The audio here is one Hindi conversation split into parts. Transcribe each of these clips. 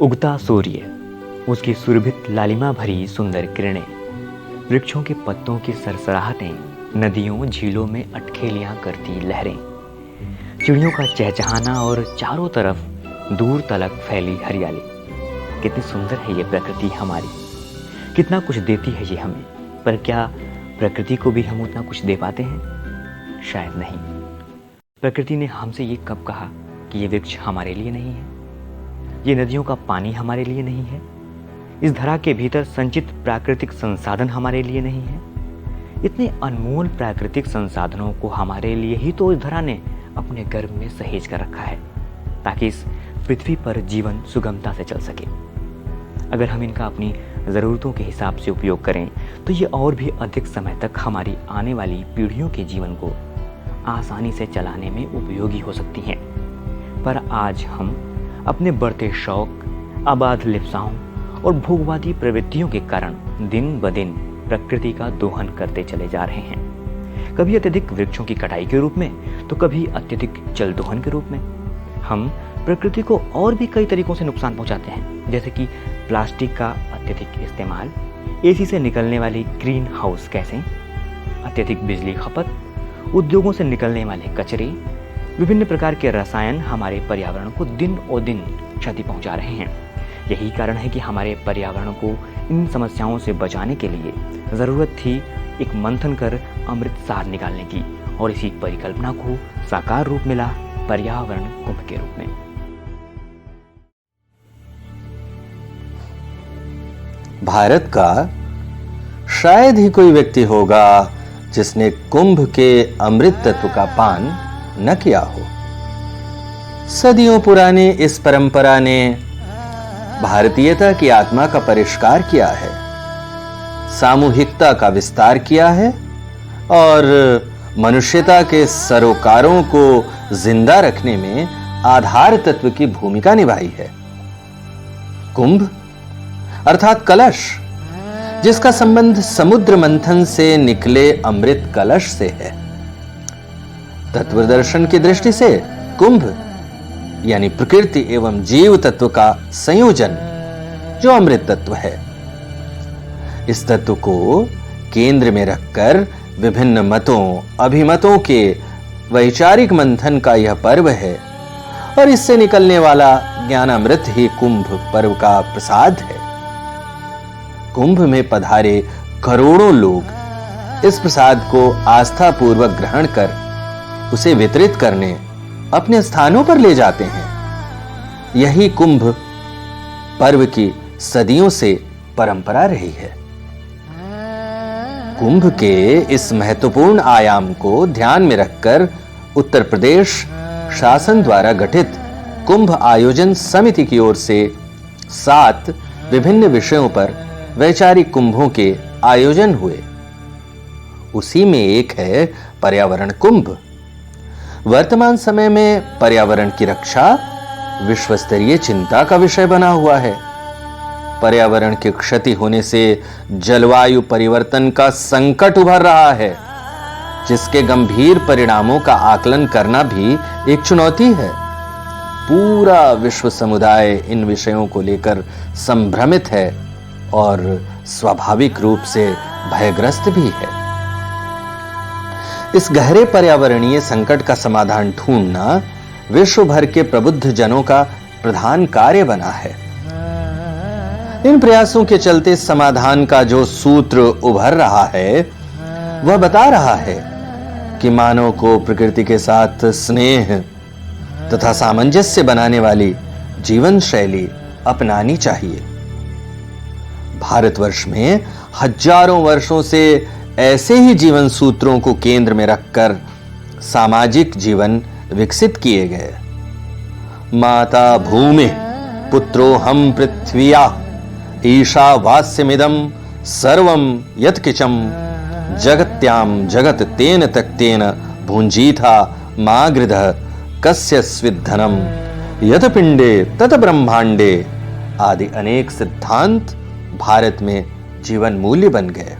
उगता सूर्य, उसकी सुरभित लालिमा भरी सुंदर किरणें, वृक्षों के पत्तों की सरसराहटें, नदियों झीलों में अटखेलियां करती लहरें, चिड़ियों का चहचहाना और चारों तरफ दूर तलक फैली हरियाली। कितनी सुंदर है ये प्रकृति हमारी, कितना कुछ देती है ये हमें। पर क्या प्रकृति को भी हम उतना कुछ दे पाते हैं? शायद नहीं। प्रकृति ने हमसे ये कब कहा कि ये वृक्ष हमारे लिए नहीं है, ये नदियों का पानी हमारे लिए नहीं है, इस धरा के भीतर संचित प्राकृतिक संसाधन हमारे लिए नहीं है? इतने अनमोल प्राकृतिक संसाधनों को हमारे लिए ही तो इस धरा ने अपने गर्भ में सहेज कर रखा है, ताकि इस पृथ्वी पर जीवन सुगमता से चल सके। अगर हम इनका अपनी ज़रूरतों के हिसाब से उपयोग करें तो ये और भी अधिक समय तक हमारी आने वाली पीढ़ियों के जीवन को आसानी से चलाने में उपयोगी हो सकती हैं। पर आज हम अपने बढ़ते शौक, अबाध लिप्साओं और भोगवादी प्रवृत्तियों के कारण दिन ब दिन प्रकृति का दोहन करते चले जा रहे हैं। कभी अत्यधिक वृक्षों की कटाई के रूप में तो कभी अत्यधिक जल दोहन के रूप में। हम प्रकृति को और भी कई तरीकों से नुकसान पहुंचाते हैं, जैसे कि प्लास्टिक का अत्यधिक इस्तेमाल, एसी से निकलने वाली ग्रीन हाउस गैसें, अत्यधिक बिजली खपत, उद्योगों से निकलने वाले कचरे, विभिन्न प्रकार के रसायन हमारे पर्यावरण को दिन और दिन क्षति पहुंचा रहे हैं। यही कारण है कि हमारे पर्यावरण को इन समस्याओं से बचाने के लिए ज़रूरत थी एक मंथन कर अमृत सार निकालने की, और इसी परिकल्पना को साकार रूप मिला पर्यावरण कुंभ के रूप में। भारत का शायद ही कोई व्यक्ति होगा जिसने कुंभ के अमृत तत्व का पान न किया हो। सदियों पुरानी इस परंपरा ने भारतीयता की आत्मा का परिष्कार किया है, सामूहिकता का विस्तार किया है और मनुष्यता के सरोकारों को जिंदा रखने में आधार तत्व की भूमिका निभाई है। कुंभ अर्थात कलश, जिसका संबंध समुद्र मंथन से निकले अमृत कलश से है। तत्व दर्शन की दृष्टि से कुंभ यानी प्रकृति एवं जीव तत्व का संयोजन जो अमृत तत्व है। इस तत्व को केंद्र में रखकर विभिन्न मतों, अभिमतों के वैचारिक मंथन का यह पर्व है, और इससे निकलने वाला ज्ञानामृत ही कुंभ पर्व का प्रसाद है। कुंभ में पधारे करोड़ों लोग इस प्रसाद को आस्था पूर्वक ग्रहण कर उसे वितरित करने अपने स्थानों पर ले जाते हैं। यही कुंभ पर्व की सदियों से परंपरा रही है। कुंभ के इस महत्वपूर्ण आयाम को ध्यान में रखकर उत्तर प्रदेश शासन द्वारा गठित कुंभ आयोजन समिति की ओर से 7 विभिन्न विषयों पर वैचारिक कुंभों के आयोजन हुए। उसी में एक है पर्यावरण कुंभ। वर्तमान समय में पर्यावरण की रक्षा विश्व स्तरीय चिंता का विषय बना हुआ है। पर्यावरण की क्षति होने से जलवायु परिवर्तन का संकट उभर रहा है, जिसके गंभीर परिणामों का आकलन करना भी एक चुनौती है। पूरा विश्व समुदाय इन विषयों को लेकर संभ्रमित है और स्वाभाविक रूप से भयग्रस्त भी है। इस गहरे पर्यावरणीय संकट का समाधान ढूंढना विश्व भर के प्रबुद्ध जनों का प्रधान कार्य बना है। इन प्रयासों के चलते समाधान का जो सूत्र उभर रहा है वह बता रहा है कि मानव को प्रकृति के साथ स्नेह तथा सामंजस्य बनाने वाली जीवन शैली अपनानी चाहिए। भारतवर्ष में हजारों वर्षों से ऐसे ही जीवन सूत्रों को केंद्र में रखकर सामाजिक जीवन विकसित किए गए। माता भूमि पुत्रो हम पृथ्व्या ईशावास्यमिदं सर्वं यत्किंचम जगत्याम जगत तेन तक्तेन भुंजीथा मागृधः कस्यस्विद्धनम यत पिंडे तत ब्रह्मांडे आदि अनेक सिद्धांत भारत में जीवन मूल्य बन गए।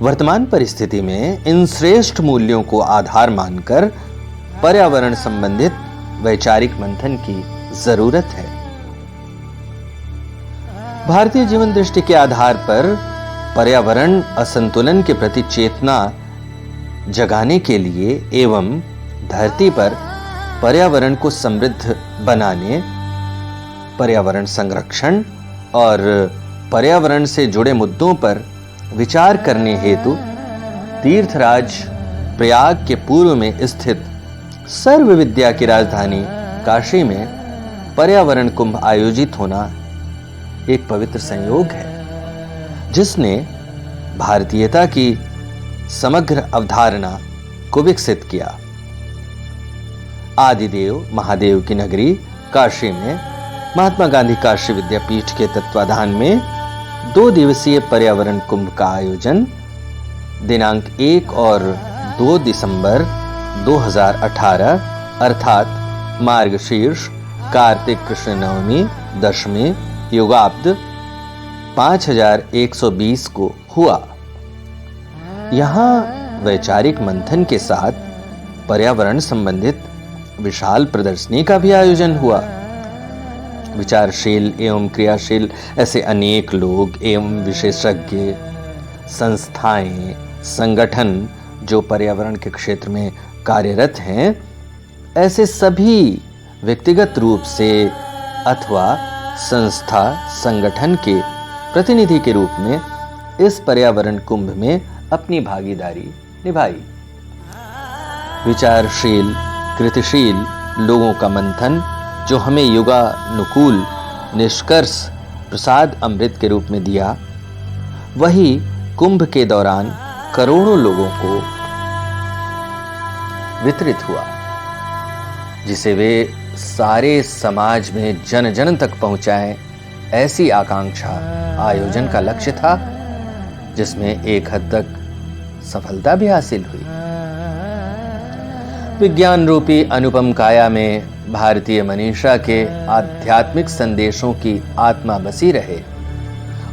वर्तमान परिस्थिति में इन श्रेष्ठ मूल्यों को आधार मानकर पर्यावरण संबंधित वैचारिक मंथन की जरूरत है। भारतीय जीवन दृष्टि के आधार पर पर्यावरण असंतुलन के प्रति चेतना जगाने के लिए एवं धरती पर पर्यावरण को समृद्ध बनाने, पर्यावरण संरक्षण और पर्यावरण से जुड़े मुद्दों पर विचार करने हेतु तीर्थराज प्रयाग के पूर्व में स्थित सर्व विद्या की राजधानी काशी में पर्यावरण कुंभ आयोजित होना एक पवित्र संयोग है, जिसने भारतीयता की समग्र अवधारणा को विकसित किया। आदिदेव महादेव की नगरी काशी में महात्मा गांधी काशी विद्यापीठ के तत्वाधान में 2 दिवसीय पर्यावरण कुंभ का आयोजन दिनांक 1 और 2 दिसंबर 2018 अर्थात मार्गशीर्ष कार्तिक कृष्ण नवमी दशमी युगाब्द 5120 को हुआ। यहां वैचारिक मंथन के साथ पर्यावरण संबंधित विशाल प्रदर्शनी का भी आयोजन हुआ। विचारशील एवं क्रियाशील ऐसे अनेक लोग एवं विशेषज्ञ, संस्थाएं, संगठन जो पर्यावरण के क्षेत्र में कार्यरत हैं, ऐसे सभी व्यक्तिगत रूप से अथवा संस्था संगठन के प्रतिनिधि के रूप में इस पर्यावरण कुंभ में अपनी भागीदारी निभाई। विचारशील कृतिशील लोगों का मंथन जो हमें युगानुकूल निष्कर्ष प्रसाद अमृत के रूप में दिया, वही कुंभ के दौरान करोड़ों लोगों को वितरित हुआ, जिसे वे सारे समाज में जन जन तक पहुंचाएं, ऐसी आकांक्षा आयोजन का लक्ष्य था, जिसमें एक हद तक सफलता भी हासिल हुई। विज्ञान रूपी अनुपम काया में भारतीय मनीषा के आध्यात्मिक संदेशों की आत्मा बसी रहे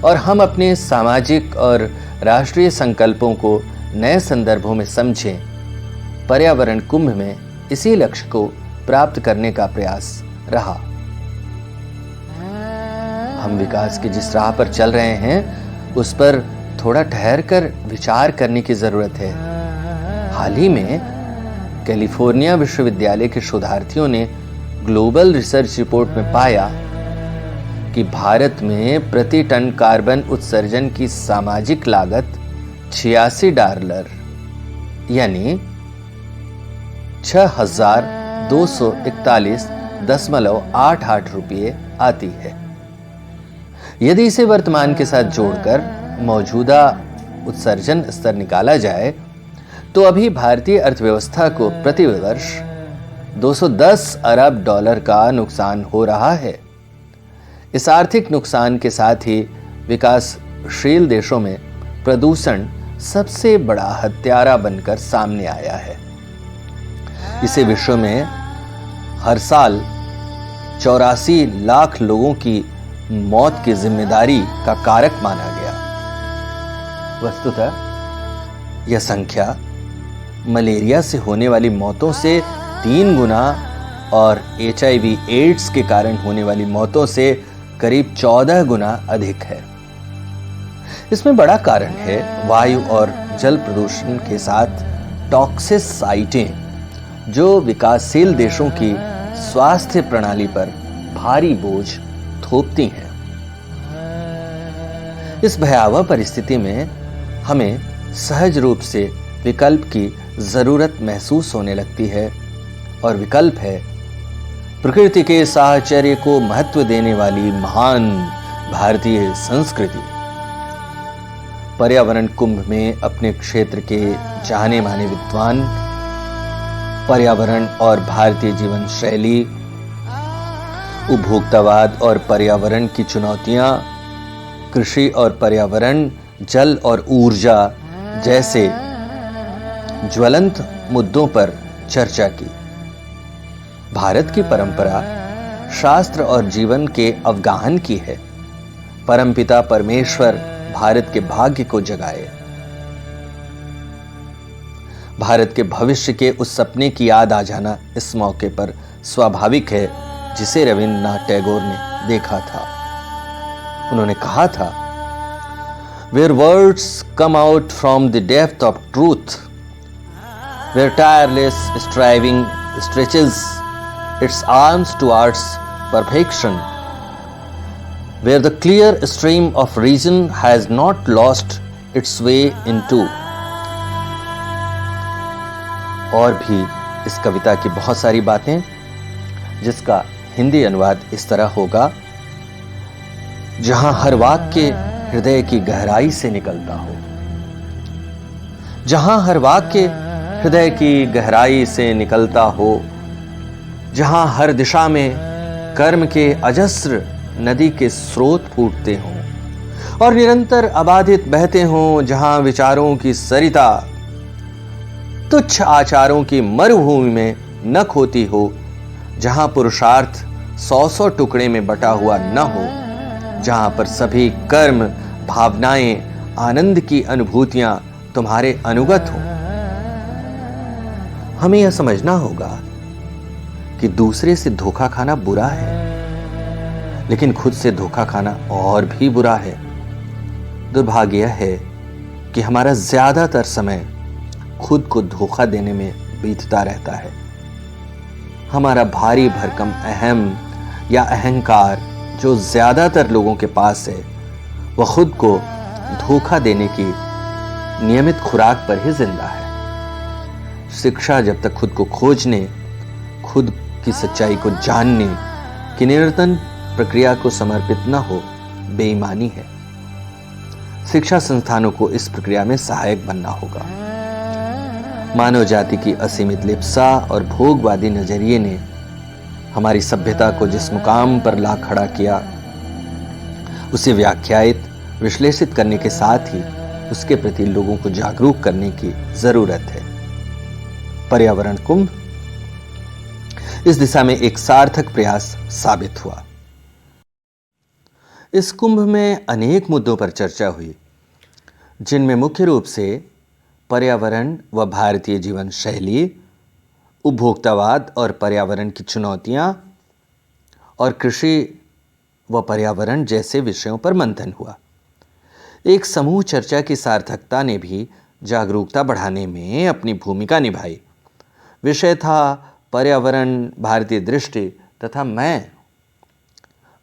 और हम अपने सामाजिक और राष्ट्रीय संकल्पों को नए संदर्भों में समझें। पर्यावरण कुंभ में इसी लक्ष्य को प्राप्त करने का प्रयास रहा। हम विकास की जिस राह पर चल रहे हैं, उस पर थोड़ा ठहर कर विचार करने की जरूरत है। हाल ही में कैलिफोर्निया विश्वविद्यालय के शोधार्थियों ने ग्लोबल रिसर्च रिपोर्ट में पाया कि भारत में प्रति टन कार्बन उत्सर्जन की सामाजिक लागत $86 यानी 6,241.88 रुपये आती है। यदि इसे वर्तमान के साथ जोड़कर मौजूदा उत्सर्जन स्तर निकाला जाए तो अभी भारतीय अर्थव्यवस्था को प्रति वर्ष $210 अरब का नुकसान हो रहा है। इस आर्थिक नुकसान के साथ ही विकासशील देशों में प्रदूषण सबसे बड़ा हत्यारा बनकर सामने आया है। इसे विश्व में हर साल 84 लाख लोगों की मौत की जिम्मेदारी का कारक माना गया। वस्तुतः यह संख्या मलेरिया से होने वाली मौतों से 3 गुना और HIV एड्स के कारण होने वाली मौतों से करीब 14 गुना अधिक है। इसमें बड़ा कारण है वायु और जल प्रदूषण के साथ टॉक्सिसाइटें, जो विकासशील देशों की स्वास्थ्य प्रणाली पर भारी बोझ थोपती हैं। इस भयावह परिस्थिति में हमें सहज रूप से विकल्प की जरूरत महसूस होने लगती है, और विकल्प है प्रकृति के साहचर्य को महत्व देने वाली महान भारतीय संस्कृति। पर्यावरण कुंभ में अपने क्षेत्र के जाने माने विद्वान पर्यावरण और भारतीय जीवन शैली, उपभोक्तावाद और पर्यावरण की चुनौतियां, कृषि और पर्यावरण, जल और ऊर्जा जैसे ज्वलंत मुद्दों पर चर्चा की। भारत की परंपरा शास्त्र और जीवन के अवगाहन की है। परमपिता परमेश्वर भारत के भाग्य को जगाए। भारत के भविष्य के उस सपने की याद आ जाना इस मौके पर स्वाभाविक है, जिसे रविन्द्रनाथ टैगोर ने देखा था। उन्होंने कहा था, where words come out from the depth of truth, where tireless striving stretches its arms towards perfection, where the clear stream of reason has not lost its way into। और भी इस कविता की बहुत सारी बातें, जिसका हिंदी अनुवाद इस तरह होगा, जहां हर वाक्य हृदय की गहराई से निकलता हो, जहां हर वाक्य हृदय की गहराई से निकलता हो, जहां हर दिशा में कर्म के अजस्र नदी के स्रोत फूटते हों और निरंतर अबाधित बहते हों, जहां विचारों की सरिता तुच्छ आचारों की मरुभूमि में न खोती हो, जहां पुरुषार्थ 100 टुकड़े में बटा हुआ न हो, जहां पर सभी कर्म, भावनाएं, आनंद की अनुभूतियां तुम्हारे अनुगत हो। हमें यह समझना होगा कि दूसरे से धोखा खाना बुरा है, लेकिन खुद से धोखा खाना और भी बुरा है। दुर्भाग्य यह है कि हमारा ज्यादातर समय खुद को धोखा देने में बीतता रहता है। हमारा भारी भरकम अहम या अहंकार जो ज्यादातर लोगों के पास है, वह खुद को धोखा देने की नियमित खुराक पर ही जिंदा है। शिक्षा जब तक खुद को खोजने, खुद की सच्चाई को जानने की निरंतर प्रक्रिया को समर्पित न हो, बेईमानी है। शिक्षा संस्थानों को इस प्रक्रिया में सहायक बनना होगा। मानव जाति की असीमित लिप्सा और भोगवादी नजरिए ने हमारी सभ्यता को जिस मुकाम पर ला खड़ा किया, उसे व्याख्यायित, विश्लेषित करने के साथ ही उसके प्रति लोगों को जागरूक करने की जरूरत है। पर्यावरण कुंभ इस दिशा में एक सार्थक प्रयास साबित हुआ। इस कुंभ में अनेक मुद्दों पर चर्चा हुई, जिनमें मुख्य रूप से पर्यावरण व भारतीय जीवन शैली, उपभोक्तावाद और पर्यावरण की चुनौतियां और कृषि व पर्यावरण जैसे विषयों पर मंथन हुआ। एक समूह चर्चा की सार्थकता ने भी जागरूकता बढ़ाने में अपनी भूमिका निभाई। विषय था पर्यावरण, भारतीय दृष्टि तथा मैं।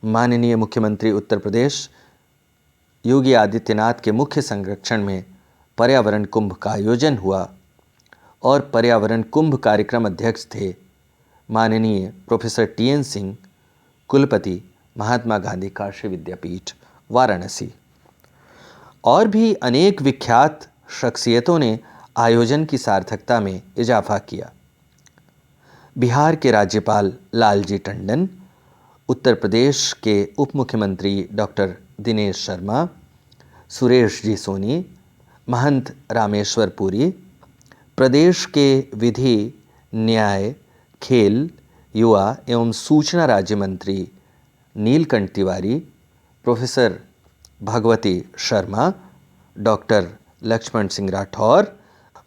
माननीय मुख्यमंत्री उत्तर प्रदेश योगी आदित्यनाथ के मुख्य संरक्षण में पर्यावरण कुंभ का आयोजन हुआ और पर्यावरण कुंभ कार्यक्रम अध्यक्ष थे माननीय प्रोफेसर TN सिंह, कुलपति महात्मा गांधी काशी विद्यापीठ, वाराणसी। और भी अनेक विख्यात शख्सियतों ने आयोजन की सार्थकता में इजाफा किया। बिहार के राज्यपाल लालजी टंडन, उत्तर प्रदेश के उप मुख्यमंत्री डॉक्टर दिनेश शर्मा, सुरेश जी सोनी, महंत रामेश्वर पुरी, प्रदेश के विधि, न्याय, खेल, युवा एवं सूचना राज्य मंत्री नीलकंठ तिवारी, प्रोफेसर भगवती शर्मा, डॉक्टर लक्ष्मण सिंह राठौर,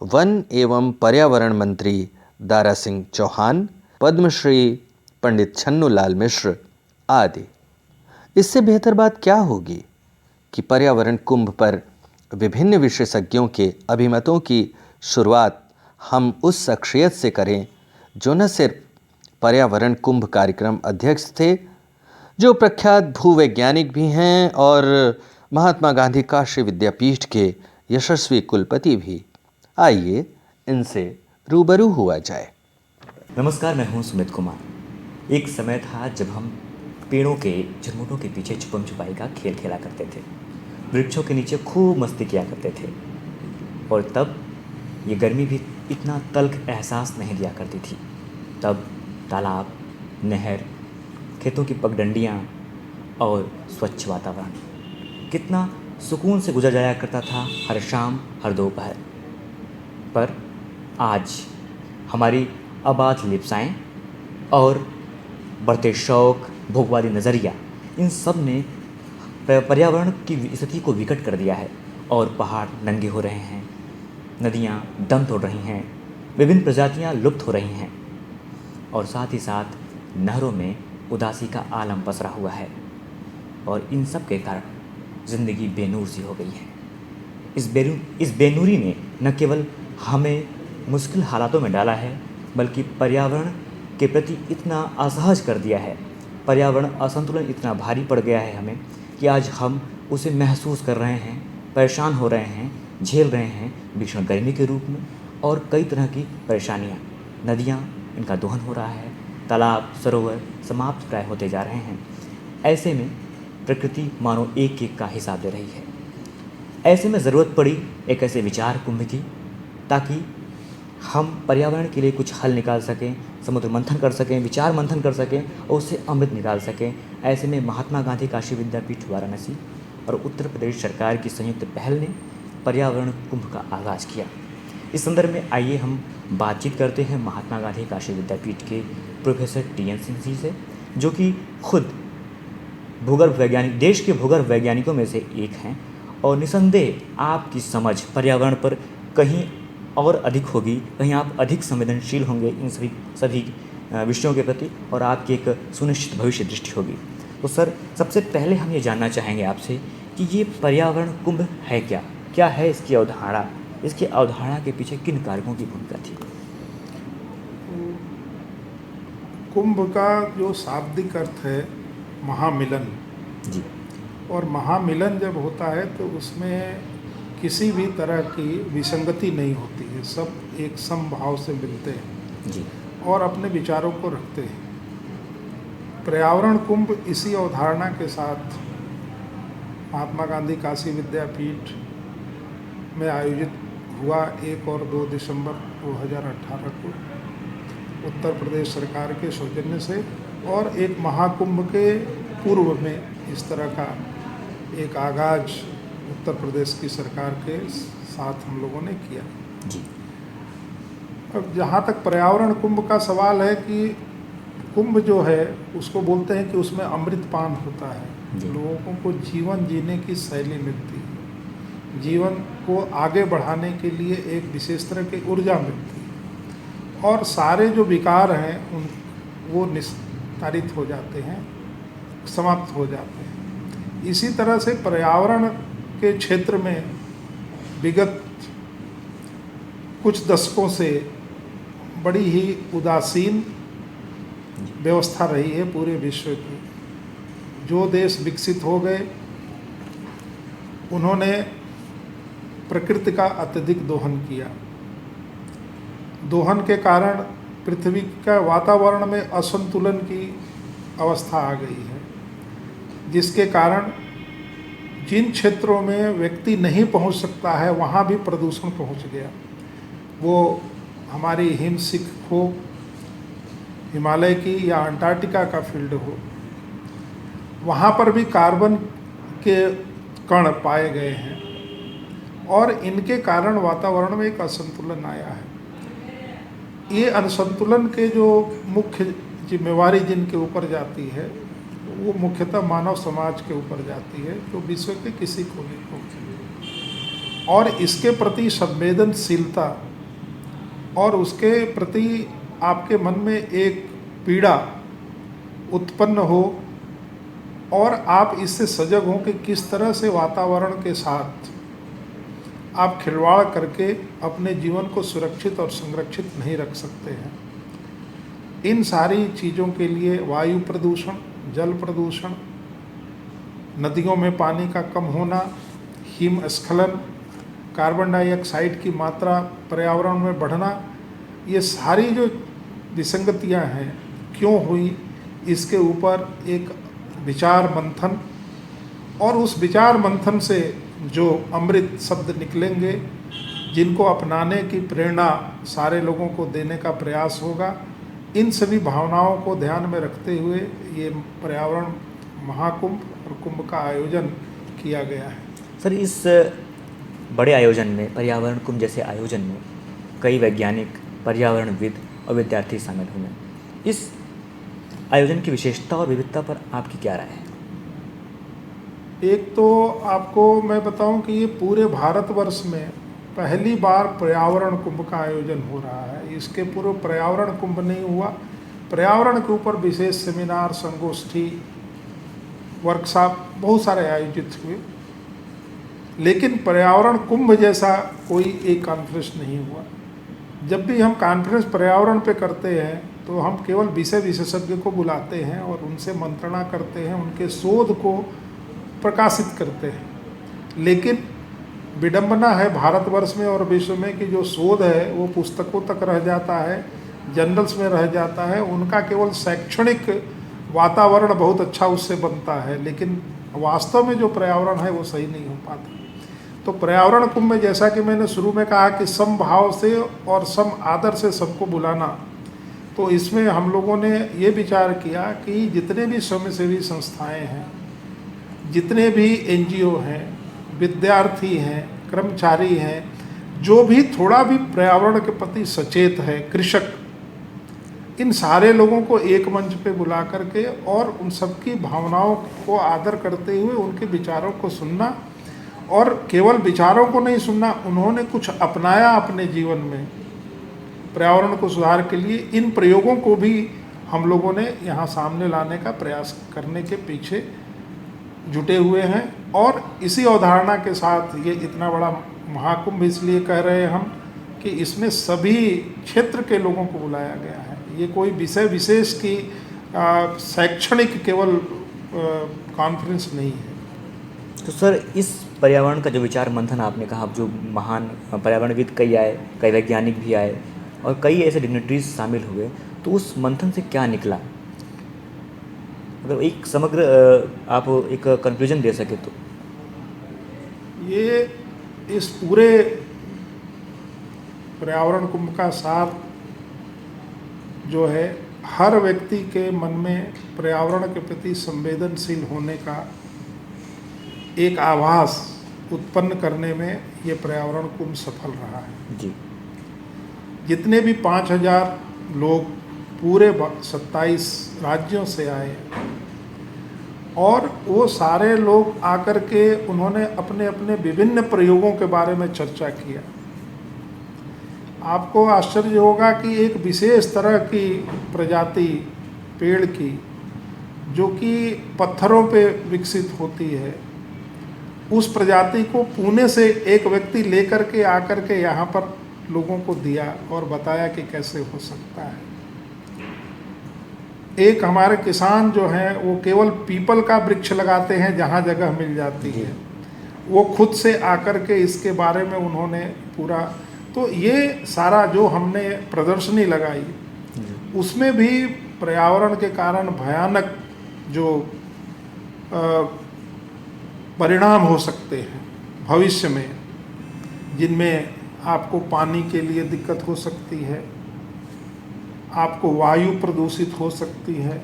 वन एवं पर्यावरण मंत्री दारा सिंह चौहान, पद्मश्री पंडित छन्नूलाल मिश्र आदि। इससे बेहतर बात क्या होगी कि पर्यावरण कुंभ पर विभिन्न विशेषज्ञों के अभिमतों की शुरुआत हम उस शख्सियत से करें जो न सिर्फ पर्यावरण कुंभ कार्यक्रम अध्यक्ष थे, जो प्रख्यात भूवैज्ञानिक भी हैं और महात्मा गांधी काशी विद्यापीठ के यशस्वी कुलपति भी। आइए इनसे रूबरू हुआ जाए। नमस्कार, मैं हूं सुमित कुमार। एक समय था जब हम पेड़ों के झुरमुटों के पीछे छुपम छुपाई का खेल खेला करते थे, वृक्षों के नीचे खूब मस्ती किया करते थे, और तब ये गर्मी भी इतना तल्ख एहसास नहीं दिया करती थी। तब तालाब, नहर, खेतों की पगडंडियाँ और स्वच्छ वातावरण कितना सुकून से गुजर जाया करता था, हर शाम, हर दोपहर। पर आज हमारी आबाद लिप्साएँ और बढ़ते शौक, भोगवादी नज़रिया, इन सब ने पर्यावरण की स्थिति को विकट कर दिया है और पहाड़ नंगे हो रहे हैं, नदियाँ दम तोड़ रही हैं, विभिन्न प्रजातियाँ लुप्त हो रही हैं और साथ ही साथ नहरों में उदासी का आलम पसरा हुआ है। और इन सब के कारण ज़िंदगी बेनूर सी हो गई है। इस बेनूरी ने न केवल हमें मुश्किल हालातों में डाला है, बल्कि पर्यावरण के प्रति इतना असहज कर दिया है, पर्यावरण असंतुलन इतना भारी पड़ गया है हमें कि आज हम उसे महसूस कर रहे हैं, परेशान हो रहे हैं, झेल रहे हैं भीषण गर्मी के रूप में और कई तरह की परेशानियाँ। नदियाँ, इनका दोहन हो रहा है, तालाब, सरोवर समाप्त प्राय होते जा रहे हैं। ऐसे में प्रकृति मानो एक एक का हिसाब दे रही है। ऐसे में ज़रूरत पड़ी एक ऐसे विचार कुंभ की, ताकि हम पर्यावरण के लिए कुछ हल निकाल सकें, समुद्र मंथन कर सकें, विचार मंथन कर सकें और उससे अमृत निकाल सकें। ऐसे में महात्मा गांधी काशी विद्यापीठ वाराणसी और उत्तर प्रदेश सरकार की संयुक्त पहल ने पर्यावरण कुंभ का आगाज़ किया। इस संदर्भ में आइए हम बातचीत करते हैं महात्मा गांधी काशी विद्यापीठ के प्रोफेसर TN सिंह जी से, जो कि खुद भूगर्भ वैज्ञानिक, देश के भूगर्भ वैज्ञानिकों में से एक हैं और निसंदेह आपकी समझ पर्यावरण पर कहीं और अधिक होगी, कहीं आप अधिक संवेदनशील होंगे इन सभी विषयों के प्रति और आपकी एक सुनिश्चित भविष्य दृष्टि होगी। तो सर, सबसे पहले हम ये जानना चाहेंगे आपसे कि ये पर्यावरण कुंभ है क्या, क्या है इसकी अवधारणा, इसकी अवधारणा के पीछे किन कारकों की भूमिका थी? कुंभ का जो शाब्दिक अर्थ है महामिलन जी। और महामिलन जब होता है तो उसमें किसी भी तरह की विसंगति नहीं होती है, सब एक समभाव से मिलते हैं जी। और अपने विचारों को रखते हैं। पर्यावरण कुंभ इसी अवधारणा के साथ महात्मा गांधी काशी विद्यापीठ में आयोजित हुआ 1 और 2 दिसंबर 2018 को उत्तर प्रदेश सरकार के सौजन्य से, और एक महाकुंभ के पूर्व में इस तरह का एक आगाज उत्तर प्रदेश की सरकार के साथ हम लोगों ने किया जी। अब जहाँ तक पर्यावरण कुंभ का सवाल है कि कुंभ जो है उसको बोलते हैं कि उसमें अमृतपान होता है, लोगों को जीवन जीने की शैली मिलती है, जीवन को आगे बढ़ाने के लिए एक विशेष तरह की ऊर्जा मिलती है और सारे जो विकार हैं उन वो निस्तारित हो जाते हैं, समाप्त हो जाते हैं। इसी तरह से पर्यावरण के क्षेत्र में विगत कुछ दशकों से बड़ी ही उदासीन व्यवस्था रही है पूरे विश्व की। जो देश विकसित हो गए उन्होंने प्रकृति का अत्यधिक दोहन किया। दोहन के कारण पृथ्वी का वातावरण में असंतुलन की अवस्था आ गई है, जिसके कारण जिन क्षेत्रों में व्यक्ति नहीं पहुंच सकता है वहां भी प्रदूषण पहुंच गया। वो हमारी हिमशिख हो, हिमालय की या अंटार्कटिका का फील्ड हो, वहाँ पर भी कार्बन के कण पाए गए हैं और इनके कारण वातावरण में एक असंतुलन आया है। ये असंतुलन के जो मुख्य जिम्मेवारी जिनके ऊपर जाती है वो मुख्यतः मानव समाज के ऊपर जाती है, जो विश्व के किसी कोने को, और इसके प्रति संवेदनशीलता और उसके प्रति आपके मन में एक पीड़ा उत्पन्न हो और आप इससे सजग हों कि किस तरह से वातावरण के साथ आप खिलवाड़ करके अपने जीवन को सुरक्षित और संरक्षित नहीं रख सकते हैं। इन सारी चीज़ों के लिए वायु प्रदूषण, जल प्रदूषण, नदियों में पानी का कम होना, हिमस्खलन, कार्बन डाइऑक्साइड की मात्रा पर्यावरण में बढ़ना, ये सारी जो विसंगतियां हैं क्यों हुई, इसके ऊपर एक विचार मंथन, और उस विचार मंथन से जो अमृत शब्द निकलेंगे जिनको अपनाने की प्रेरणा सारे लोगों को देने का प्रयास होगा, इन सभी भावनाओं को ध्यान में रखते हुए ये पर्यावरण महाकुंभ और कुंभ का आयोजन किया गया है। सर, इस बड़े आयोजन में, पर्यावरण कुंभ जैसे आयोजन में कई वैज्ञानिक, पर्यावरणविद और विद्यार्थी शामिल हुए। इस आयोजन की विशेषता और विविधता पर आपकी क्या राय है? एक तो आपको मैं बताऊं कि ये पूरे भारतवर्ष में पहली बार पर्यावरण कुंभ का आयोजन हो रहा है। इसके पूर्व पर्यावरण कुंभ नहीं हुआ। पर्यावरण के ऊपर विशेष सेमिनार, संगोष्ठी वर्कशॉप बहुत सारे आयोजित हुए, लेकिन पर्यावरण कुंभ जैसा कोई एक कॉन्फ्रेंस नहीं हुआ। जब भी हम कॉन्फ्रेंस पर्यावरण पे करते हैं तो हम केवल विषय विशेषज्ञ को बुलाते हैं और उनसे मंत्रणा करते हैं, उनके शोध को प्रकाशित करते हैं। लेकिन विडंबना है भारतवर्ष में और विश्व में कि जो शोध है वो पुस्तकों तक रह जाता है, जर्नल्स में रह जाता है, उनका केवल शैक्षणिक वातावरण बहुत अच्छा उससे बनता है, लेकिन वास्तव में जो पर्यावरण है वो सही नहीं हो पाता। तो पर्यावरण कुंभ में जैसा कि मैंने शुरू में कहा कि समभाव से और सम आदर से सबको बुलाना, तो इसमें हम लोगों ने ये विचार किया कि जितने भी स्वयंसेवी संस्थाएं हैं, जितने भी एनजीओ हैं, विद्यार्थी हैं, कर्मचारी हैं, जो भी थोड़ा भी पर्यावरण के प्रति सचेत है, कृषक, इन सारे लोगों को एक मंच पे बुला करके और उन सबकी भावनाओं को आदर करते हुए उनके विचारों को सुनना, और केवल विचारों को नहीं सुनना, उन्होंने कुछ अपनाया अपने जीवन में पर्यावरण को सुधार के लिए। इन प्रयोगों को भी हम लोगों ने यहाँ सामने लाने का प्रयास करने के पीछे जुटे हुए हैं। और इसी अवधारणा के साथ ये इतना बड़ा महाकुंभ इसलिए कह रहे हैं हम कि इसमें सभी क्षेत्र के लोगों को बुलाया गया है। ये कोई विषय विशेष की शैक्षणिक केवल कॉन्फ्रेंस नहीं है। तो सर, इस पर्यावरण का जो विचार मंथन आपने कहा, जो महान पर्यावरणविद कई आए, कई वैज्ञानिक भी आए और कई ऐसे डिग्निटरीज शामिल हुए, तो उस मंथन से क्या निकला? मतलब एक समग्र आप एक कंक्लूजन दे सके तो। ये इस पूरे पर्यावरण कुंभ का सार जो है, हर व्यक्ति के मन में पर्यावरण के प्रति संवेदनशील होने का एक आभास उत्पन्न करने में ये पर्यावरण कुंभ सफल रहा है जी। जितने भी 5000 लोग पूरे 27 राज्यों से आए और वो सारे लोग आकर के उन्होंने अपने अपने विभिन्न प्रयोगों के बारे में चर्चा किया। आपको आश्चर्य होगा कि एक विशेष तरह की प्रजाति पेड़ की जो कि पत्थरों पे विकसित होती है, उस प्रजाति को पुणे से एक व्यक्ति लेकर के आकर के यहाँ पर लोगों को दिया और बताया कि कैसे हो सकता है। एक हमारे किसान जो हैं वो केवल पीपल का वृक्ष लगाते हैं जहाँ जगह मिल जाती है, वो खुद से आकर के इसके बारे में उन्होंने पूरा, तो ये सारा जो हमने प्रदर्शनी लगाई उसमें भी पर्यावरण के कारण भयानक जो परिणाम हो सकते हैं भविष्य में, जिनमें आपको पानी के लिए दिक्कत हो सकती है, आपको वायु प्रदूषित हो सकती है,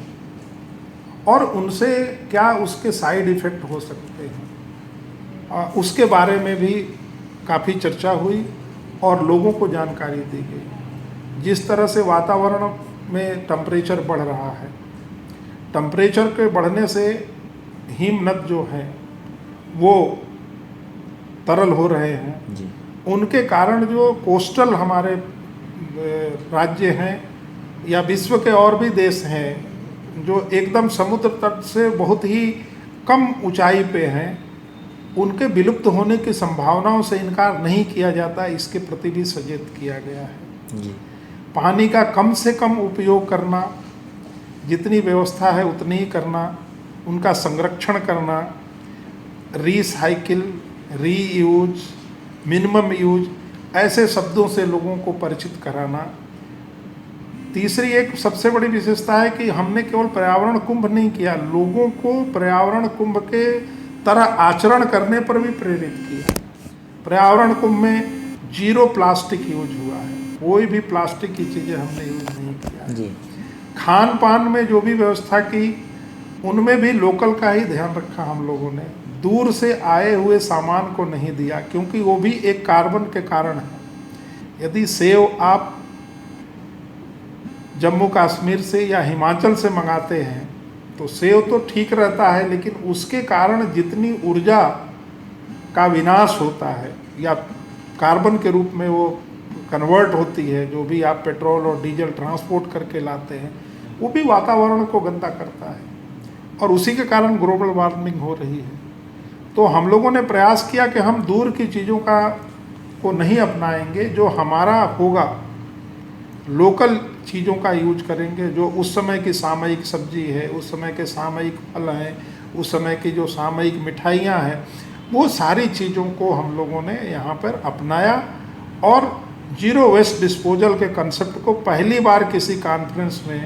और उनसे क्या उसके साइड इफ़ेक्ट हो सकते हैं, उसके बारे में भी काफ़ी चर्चा हुई और लोगों को जानकारी दी गई। जिस तरह से वातावरण में टेम्परेचर बढ़ रहा है, टेम्परेचर के बढ़ने से हिमनद जो है वो तरल हो रहे हैं जी। उनके कारण जो कोस्टल हमारे राज्य हैं या विश्व के और भी देश हैं जो एकदम समुद्र तट से बहुत ही कम ऊंचाई पे हैं, उनके विलुप्त होने की संभावनाओं से इनकार नहीं किया जाता, इसके प्रति भी सचेत किया गया है। जी। पानी का कम से कम उपयोग करना, जितनी व्यवस्था है उतनी ही करना, उनका संरक्षण करना, रीसाइकिल, रीयूज, मिनिमम यूज, ऐसे शब्दों से लोगों को परिचित कराना। तीसरी एक सबसे बड़ी विशेषता है कि हमने केवल पर्यावरण कुंभ नहीं किया, लोगों को पर्यावरण कुंभ के तरह आचरण करने पर भी प्रेरित किया। पर्यावरण कुंभ में 0 प्लास्टिक यूज हुआ है, कोई भी प्लास्टिक की चीज़ें हमने यूज नहीं किया जी। खान पान में जो भी व्यवस्था की उनमें भी लोकल का ही ध्यान रखा हम लोगों ने, दूर से आए हुए सामान को नहीं दिया, क्योंकि वो भी एक कार्बन के कारण है। यदि सेव आप जम्मू कश्मीर से या हिमाचल से मंगाते हैं तो सेव तो ठीक रहता है, लेकिन उसके कारण जितनी ऊर्जा का विनाश होता है या कार्बन के रूप में वो कन्वर्ट होती है, जो भी आप पेट्रोल और डीजल ट्रांसपोर्ट करके लाते हैं, वो भी वातावरण को गंदा करता है। और उसी के कारण ग्लोबल वार्मिंग हो रही है। तो हम लोगों ने प्रयास किया कि हम दूर की चीज़ों को नहीं अपनाएंगे, जो हमारा होगा लोकल चीज़ों का यूज करेंगे, जो उस समय की सामयिक सब्जी है, उस समय के सामयिक फल हैं, उस समय की जो सामयिक मिठाइयाँ हैं, वो सारी चीज़ों को हम लोगों ने यहाँ पर अपनाया और जीरो वेस्ट डिस्पोजल के कंसेप्ट को पहली बार किसी कॉन्फ्रेंस में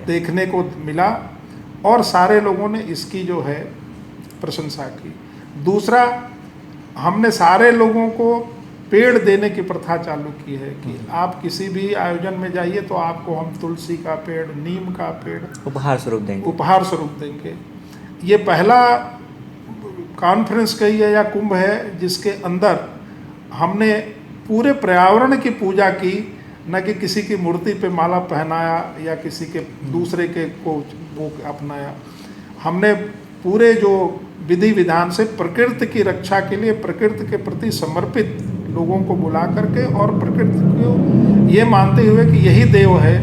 देखने को मिला और सारे लोगों ने इसकी जो है प्रशंसा की। दूसरा, हमने सारे लोगों को पेड़ देने की प्रथा चालू की है कि आप किसी भी आयोजन में जाइए तो आपको हम तुलसी का पेड़, नीम का पेड़ उपहार स्वरूप देंगे। ये पहला कॉन्फ्रेंस कही है या कुंभ है जिसके अंदर हमने पूरे पर्यावरण की पूजा की, न कि किसी की मूर्ति पे माला पहनाया या किसी के दूसरे के को वो अपनाया। हमने पूरे जो विधि विधान से प्रकृति की रक्षा के लिए प्रकृति के प्रति समर्पित लोगों को बुला करके और प्रकृति को ये मानते हुए कि यही देव है,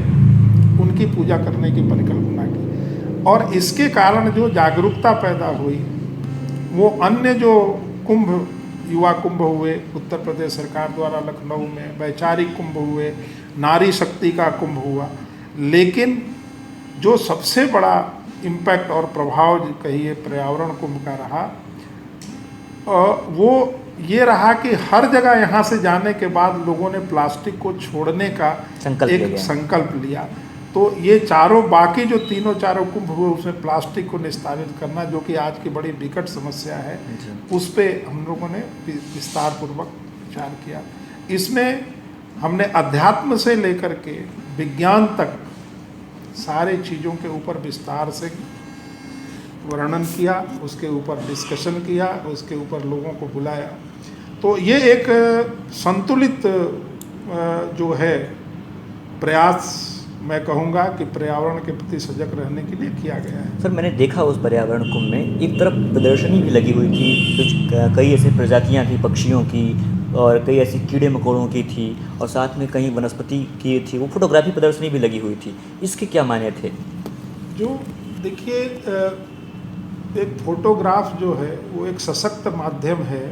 उनकी पूजा करने की परिकल्पना की। और इसके कारण जो जागरूकता पैदा हुई, वो अन्य जो कुंभ, युवा कुंभ हुए उत्तर प्रदेश सरकार द्वारा लखनऊ में, वैचारिक कुंभ हुए, नारी शक्ति का कुंभ हुआ, लेकिन जो सबसे बड़ा इम्पैक्ट और प्रभाव कहिए पर्यावरण कुंभ का रहा, वो ये रहा कि हर जगह यहाँ से जाने के बाद लोगों ने प्लास्टिक को छोड़ने का एक संकल्प लिया। तो ये बाकी जो चारों कुंभ हुए उसमें प्लास्टिक को निस्तारित करना, जो कि आज की बड़ी विकट समस्या है, उस पे हम लोगों ने विस्तार पूर्वक विचार किया। इसमें हमने अध्यात्म से लेकर के विज्ञान तक सारे चीज़ों के ऊपर विस्तार से वर्णन किया, उसके ऊपर डिस्कशन किया, उसके ऊपर लोगों को बुलाया। तो ये एक संतुलित जो है प्रयास मैं कहूँगा कि पर्यावरण के प्रति सजग रहने के लिए किया गया है। सर, मैंने देखा उस पर्यावरण कुंभ में एक तरफ प्रदर्शनी भी लगी हुई थी, कुछ कई ऐसी प्रजातियाँ थी पक्षियों की और कई ऐसी कीड़े मकोड़ों की थी और साथ में कहीं वनस्पति की थी, वो फोटोग्राफी प्रदर्शनी भी लगी हुई थी। इसके क्या मायने थे? जो देखिए, एक फोटोग्राफ जो है वो एक सशक्त माध्यम है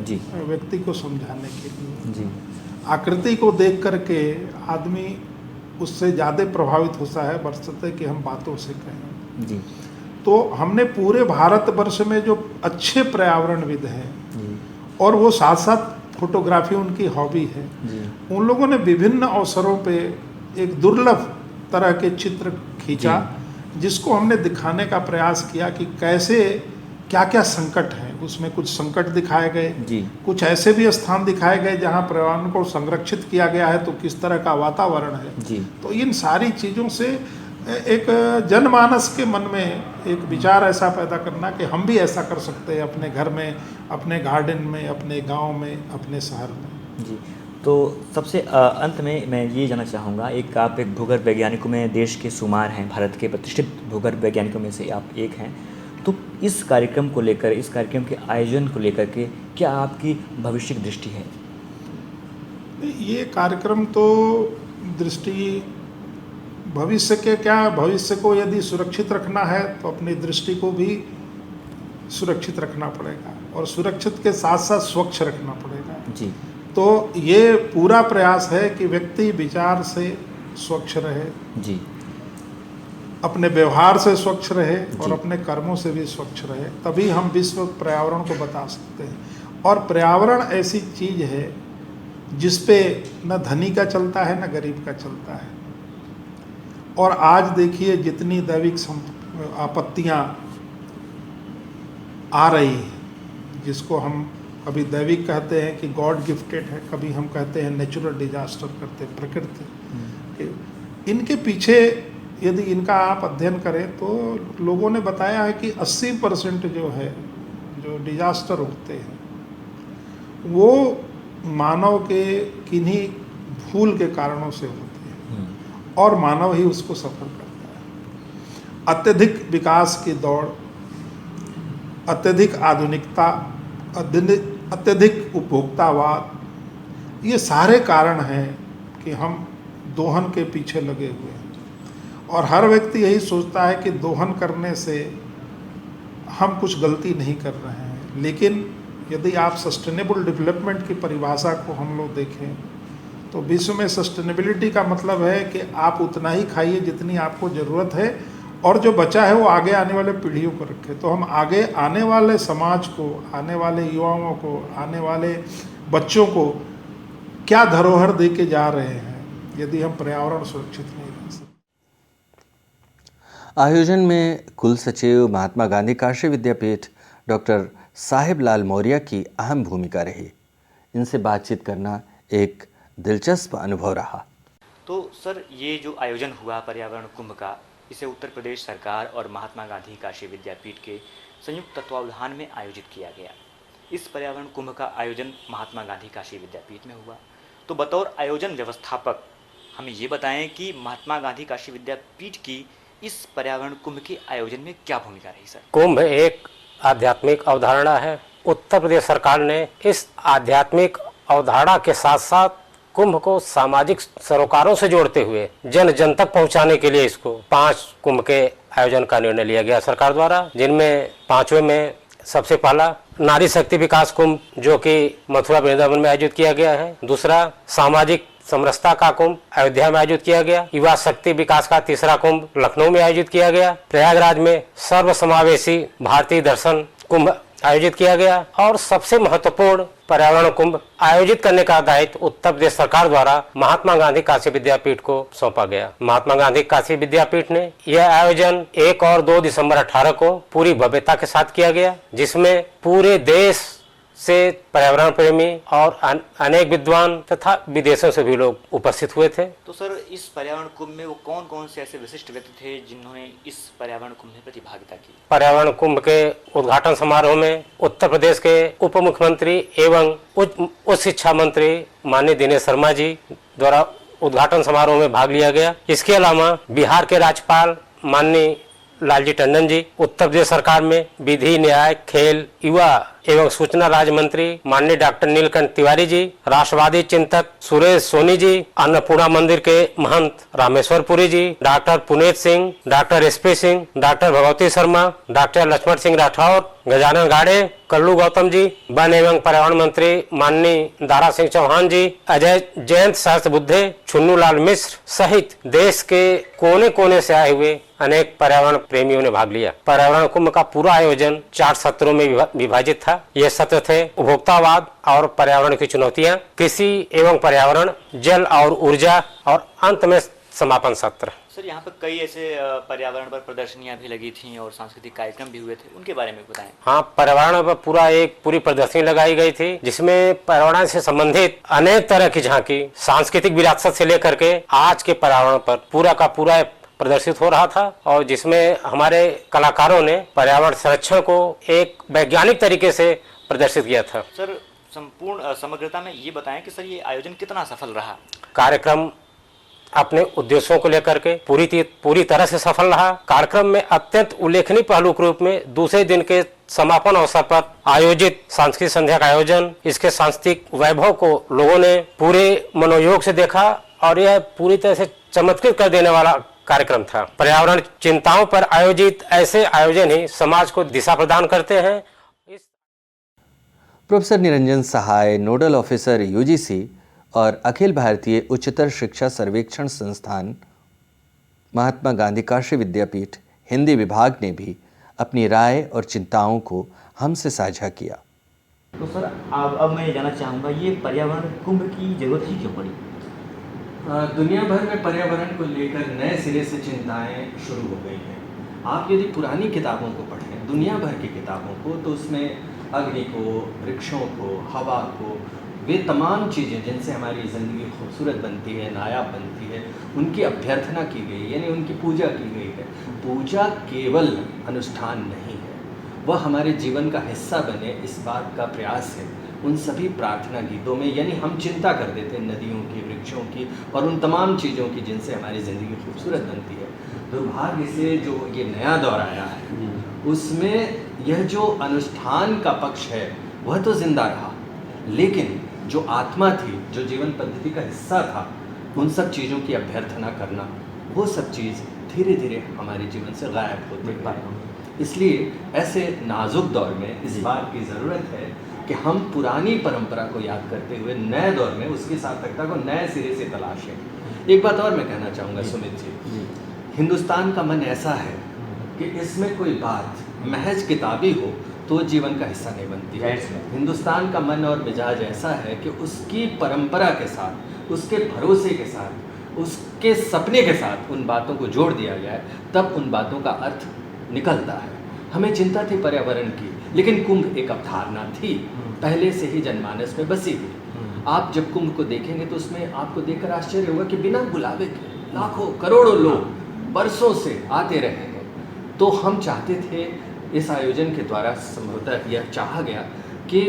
व्यक्ति को समझाने के लिए। जी। आकृति को देख करके आदमी उससे ज़्यादा प्रभावित होता है बरसते कि हम बातों से कहें। जी। तो हमने पूरे भारतवर्ष में जो अच्छे पर्यावरणविद हैं और वो साथ साथ फोटोग्राफी उनकी हॉबी है, उन लोगों ने विभिन्न अवसरों पे एक दुर्लभ तरह के चित्र खींचा, जिसको हमने दिखाने का प्रयास किया कि कैसे क्या क्या संकट हैं। उसमें कुछ संकट दिखाए गए, कुछ ऐसे भी स्थान दिखाए गए जहाँ पर्यावरण को संरक्षित किया गया है, तो किस तरह का वातावरण है। तो इन सारी चीज़ों से एक जनमानस के मन में एक विचार ऐसा पैदा करना कि हम भी ऐसा कर सकते हैं अपने घर में, अपने गार्डन में, अपने गांव में, अपने शहर में। जी। तो सबसे अंत में मैं ये जानना चाहूँगा, आप एक भूगर्भ वैज्ञानिकों में देश के शुमार हैं, भारत के प्रतिष्ठित भूगर्भ वैज्ञानिकों में से आप एक हैं। तो इस कार्यक्रम को लेकर, इस कार्यक्रम के आयोजन को लेकर के क्या आपकी भविष्य की दृष्टि है? ये कार्यक्रम तो दृष्टि भविष्य के क्या, भविष्य को यदि सुरक्षित रखना है तो अपनी दृष्टि को भी सुरक्षित रखना पड़ेगा और सुरक्षित के साथ साथ स्वच्छ रखना पड़ेगा। जी। तो ये पूरा प्रयास है कि व्यक्ति विचार से स्वच्छ रहे, जी, अपने व्यवहार से स्वच्छ रहे और अपने कर्मों से भी स्वच्छ रहे, तभी हम विश्व पर्यावरण को बता सकते हैं। और पर्यावरण ऐसी चीज़ है जिस पे न धनी का चलता है न गरीब का चलता है। और आज देखिए जितनी दैविक आपत्तियाँ आ रही हैं, जिसको हम कभी दैविक कहते हैं कि गॉड गिफ्टेड है, कभी हम कहते हैं नेचुरल डिजास्टर करते प्रकृति, इनके पीछे यदि इनका आप अध्ययन करें तो लोगों ने बताया है कि 80% जो है, जो डिजास्टर होते हैं वो मानव के किन्हीं भूल के कारणों से होते हैं और मानव ही उसको सफल करता है। अत्यधिक विकास की दौड़, अत्यधिक आधुनिकता, अत्यधिक उपभोक्तावाद, ये सारे कारण हैं कि हम दोहन के पीछे लगे हुए हैं। और हर व्यक्ति यही सोचता है कि दोहन करने से हम कुछ गलती नहीं कर रहे हैं। लेकिन यदि आप सस्टेनेबल डेवलपमेंट की परिभाषा को हम लोग देखें तो विश्व में सस्टेनेबिलिटी का मतलब है कि आप उतना ही खाइए जितनी आपको ज़रूरत है, और जो बचा है वो आगे आने वाले पीढ़ियों को रखें। तो हम आगे आने वाले समाज को, आने वाले युवाओं को, आने वाले बच्चों को क्या धरोहर दे के जा रहे हैं यदि हम पर्यावरण सुरक्षित नहीं रख सकते। आयोजन में कुल सचिव महात्मा गांधी काशी विद्यापीठ डॉक्टर साहिब लाल मौर्य की अहम भूमिका रही। इनसे बातचीत करना एक दिलचस्प अनुभव रहा। तो सर, ये जो आयोजन हुआ पर्यावरण कुंभ का, इसे उत्तर प्रदेश सरकार और महात्मा गांधी काशी विद्यापीठ के संयुक्त तत्वावधान में आयोजित किया गया। इस पर्यावरण कुंभ का आयोजन महात्मा गांधी काशी विद्यापीठ में हुआ। तो बतौर आयोजन व्यवस्थापक हमें ये बताएं कि महात्मा गांधी काशी विद्यापीठ की इस पर्यावरण कुंभ के आयोजन में क्या भूमिका रही सर? कुंभ एक आध्यात्मिक अवधारणा है। उत्तर प्रदेश सरकार ने इस आध्यात्मिक अवधारणा के साथ साथ कुंभ को सामाजिक सरोकारों से जोड़ते हुए जन जन तक पहुंचाने के लिए इसको 5 कुंभ के आयोजन का निर्णय लिया गया सरकार द्वारा, जिनमें 5वें में सबसे पहला नारी शक्ति विकास कुंभ जो कि मथुरा वृंदावन में आयोजित किया गया है। दूसरा सामाजिक समरसता का कुंभ अयोध्या में आयोजित किया गया। युवा शक्ति विकास का तीसरा कुंभ लखनऊ में आयोजित किया गया। प्रयागराज में सर्वसमावेशी भारतीय दर्शन कुंभ आयोजित किया गया। और सबसे महत्वपूर्ण पर्यावरण कुंभ आयोजित करने का दायित्व उत्तर प्रदेश सरकार द्वारा महात्मा गांधी काशी विद्यापीठ को सौंपा गया। महात्मा गांधी काशी विद्यापीठ ने यह आयोजन 1 और 2 दिसंबर 18 को पूरी भव्यता के साथ किया गया, जिसमें पूरे देश से पर्यावरण प्रेमी और अनेक विद्वान तथा विदेशों से भी लोग उपस्थित हुए थे। तो सर, इस पर्यावरण कुंभ में वो कौन कौन से ऐसे विशिष्ट व्यक्ति थे जिन्होंने इस पर्यावरण कुंभ में प्रतिभागिता की? पर्यावरण कुंभ के उद्घाटन समारोह में उत्तर प्रदेश के उप मुख्यमंत्री एवं उच्च शिक्षा मंत्री माननीय दिनेश शर्मा जी द्वारा उद्घाटन समारोह में भाग लिया गया। इसके अलावा बिहार के राज्यपाल माननीय लालजी टंडन जी, उत्तर प्रदेश सरकार में विधि, न्याय, खेल, युवा एवं सूचना राज्य मंत्री माननीय डॉक्टर नीलकंठ तिवारी जी, राष्ट्रवादी चिंतक सुरेश सोनी जी, अन्नपूर्णा मंदिर के महंत Rameshwar Puri ji, doctor Puneet Singh, doctor SP Singh, doctor Bhagwati Sharma, doctor Laxman Singh Rathore, Gajanan Gade, Kallu Gautam ji, one एवं पर्यावरण मंत्री माननीय दारा सिंह चौहान जी, अजय जयंत सहस्त्र बुद्धे, छुन्नू लाल मिश्र सहित देश के कोने कोने से आए हुए अनेक पर्यावरण प्रेमियों ने भाग लिया। पर्यावरण कुंभ का पूरा आयोजन 4 सत्रों में विभाजित था। ये सत्र थे उपभोक्तावाद और पर्यावरण की चुनौतियां, कृषि एवं पर्यावरण, जल और ऊर्जा, और अंत में समापन सत्र। सर, यहाँ पर कई ऐसे पर्यावरण पर प्रदर्शनियां भी लगी थी और सांस्कृतिक कार्यक्रम भी हुए थे, उनके बारे में बताएं। हाँ, पर्यावरण पर पूरी प्रदर्शनी लगाई गई थी, जिसमें पर्यावरण से संबंधित अनेक तरह की झांकी, सांस्कृतिक विरासत से लेकर के आज के पर्यावरण पर पूरा का पूरा प्रदर्शित हो रहा था, और जिसमें हमारे कलाकारों ने पर्यावरण संरक्षण को एक वैज्ञानिक तरीके से प्रदर्शित किया था। सर, संपूर्ण समग्रता में ये बताएं कि सर ये आयोजन कितना सफल रहा? कार्यक्रम अपने उद्देश्यों को लेकर के पूरी तरह से सफल रहा। कार्यक्रम में अत्यंत उल्लेखनीय पहलू के रूप में दूसरे दिन के समापन अवसर पर आयोजित सांस्कृतिक संध्या का आयोजन, इसके सांस्कृतिक वैभव को लोगों ने पूरे मनोयोग से देखा, और यह पूरी तरह से चमत्कृत कर देने वाला कार्यक्रम था। पर्यावरण चिंताओं पर आयोजित ऐसे आयोजन ही समाज को दिशा प्रदान करते हैं। प्रोफेसर निरंजन सहाय, नोडल ऑफिसर यूजीसी और अखिल भारतीय उच्चतर शिक्षा सर्वेक्षण संस्थान महात्मा गांधी काशी विद्यापीठ हिंदी विभाग ने भी अपनी राय और चिंताओं को हमसे साझा किया। तो सर, अब मैं ये जानना चाहूँगा, ये पर्यावरण कुंभ की जरूरत ही क्यों पड़ी? दुनिया भर में पर्यावरण को लेकर नए सिरे से चिंताएं शुरू हो गई हैं। आप यदि पुरानी किताबों को पढ़ें, दुनिया भर की किताबों को, तो उसमें अग्नि को, वृक्षों को, हवा को, वे तमाम चीज़ें जिनसे हमारी ज़िंदगी खूबसूरत बनती है, नायाब बनती है, उनकी अभ्यर्थना की गई, यानी उनकी पूजा की गई है। पूजा केवल अनुष्ठान नहीं है, वह हमारे जीवन का हिस्सा बने, इस बात का प्रयास है। उन सभी प्रार्थना गीतों में, यानी हम चिंता कर देते हैं नदियों की, वृक्षों की और उन तमाम चीज़ों की जिनसे हमारी ज़िंदगी खूबसूरत बनती है। दुर्भाग्य से जो ये नया दौर आया है, उसमें यह जो अनुष्ठान का पक्ष है वह तो जिंदा रहा, लेकिन जो आत्मा थी, जो जीवन पद्धति का हिस्सा था, उन सब चीज़ों की अभ्यर्थना करना, वो सब चीज़ धीरे धीरे हमारे जीवन से गायब होती है। इसलिए ऐसे नाजुक दौर में इस बात की ज़रूरत है कि हम पुरानी परंपरा को याद करते हुए नए दौर में उसकी सार्थकता को नए सिरे से तलाशें। एक बात और मैं कहना चाहूँगा सुमित जी, हिंदुस्तान का मन ऐसा है कि इसमें कोई बात महज किताबी हो तो जीवन का हिस्सा नहीं बनती है। हिंदुस्तान का मन और मिजाज ऐसा है कि उसकी परंपरा के साथ, उसके भरोसे के साथ, उसके सपने के साथ उन बातों को जोड़ दिया जाए, तब उन बातों का अर्थ निकलता है। हमें चिंता थी पर्यावरण की, लेकिन कुंभ एक अवधारणा थी, पहले से ही जनमानस में बसी हुई। आप जब कुंभ को देखेंगे तो उसमें आपको देखकर आश्चर्य होगा कि बिना बुलावे के लाखों करोड़ों लोग बरसों से आते रहे हैं। तो हम चाहते थे इस आयोजन के द्वारा संभवतः यह चाहा गया कि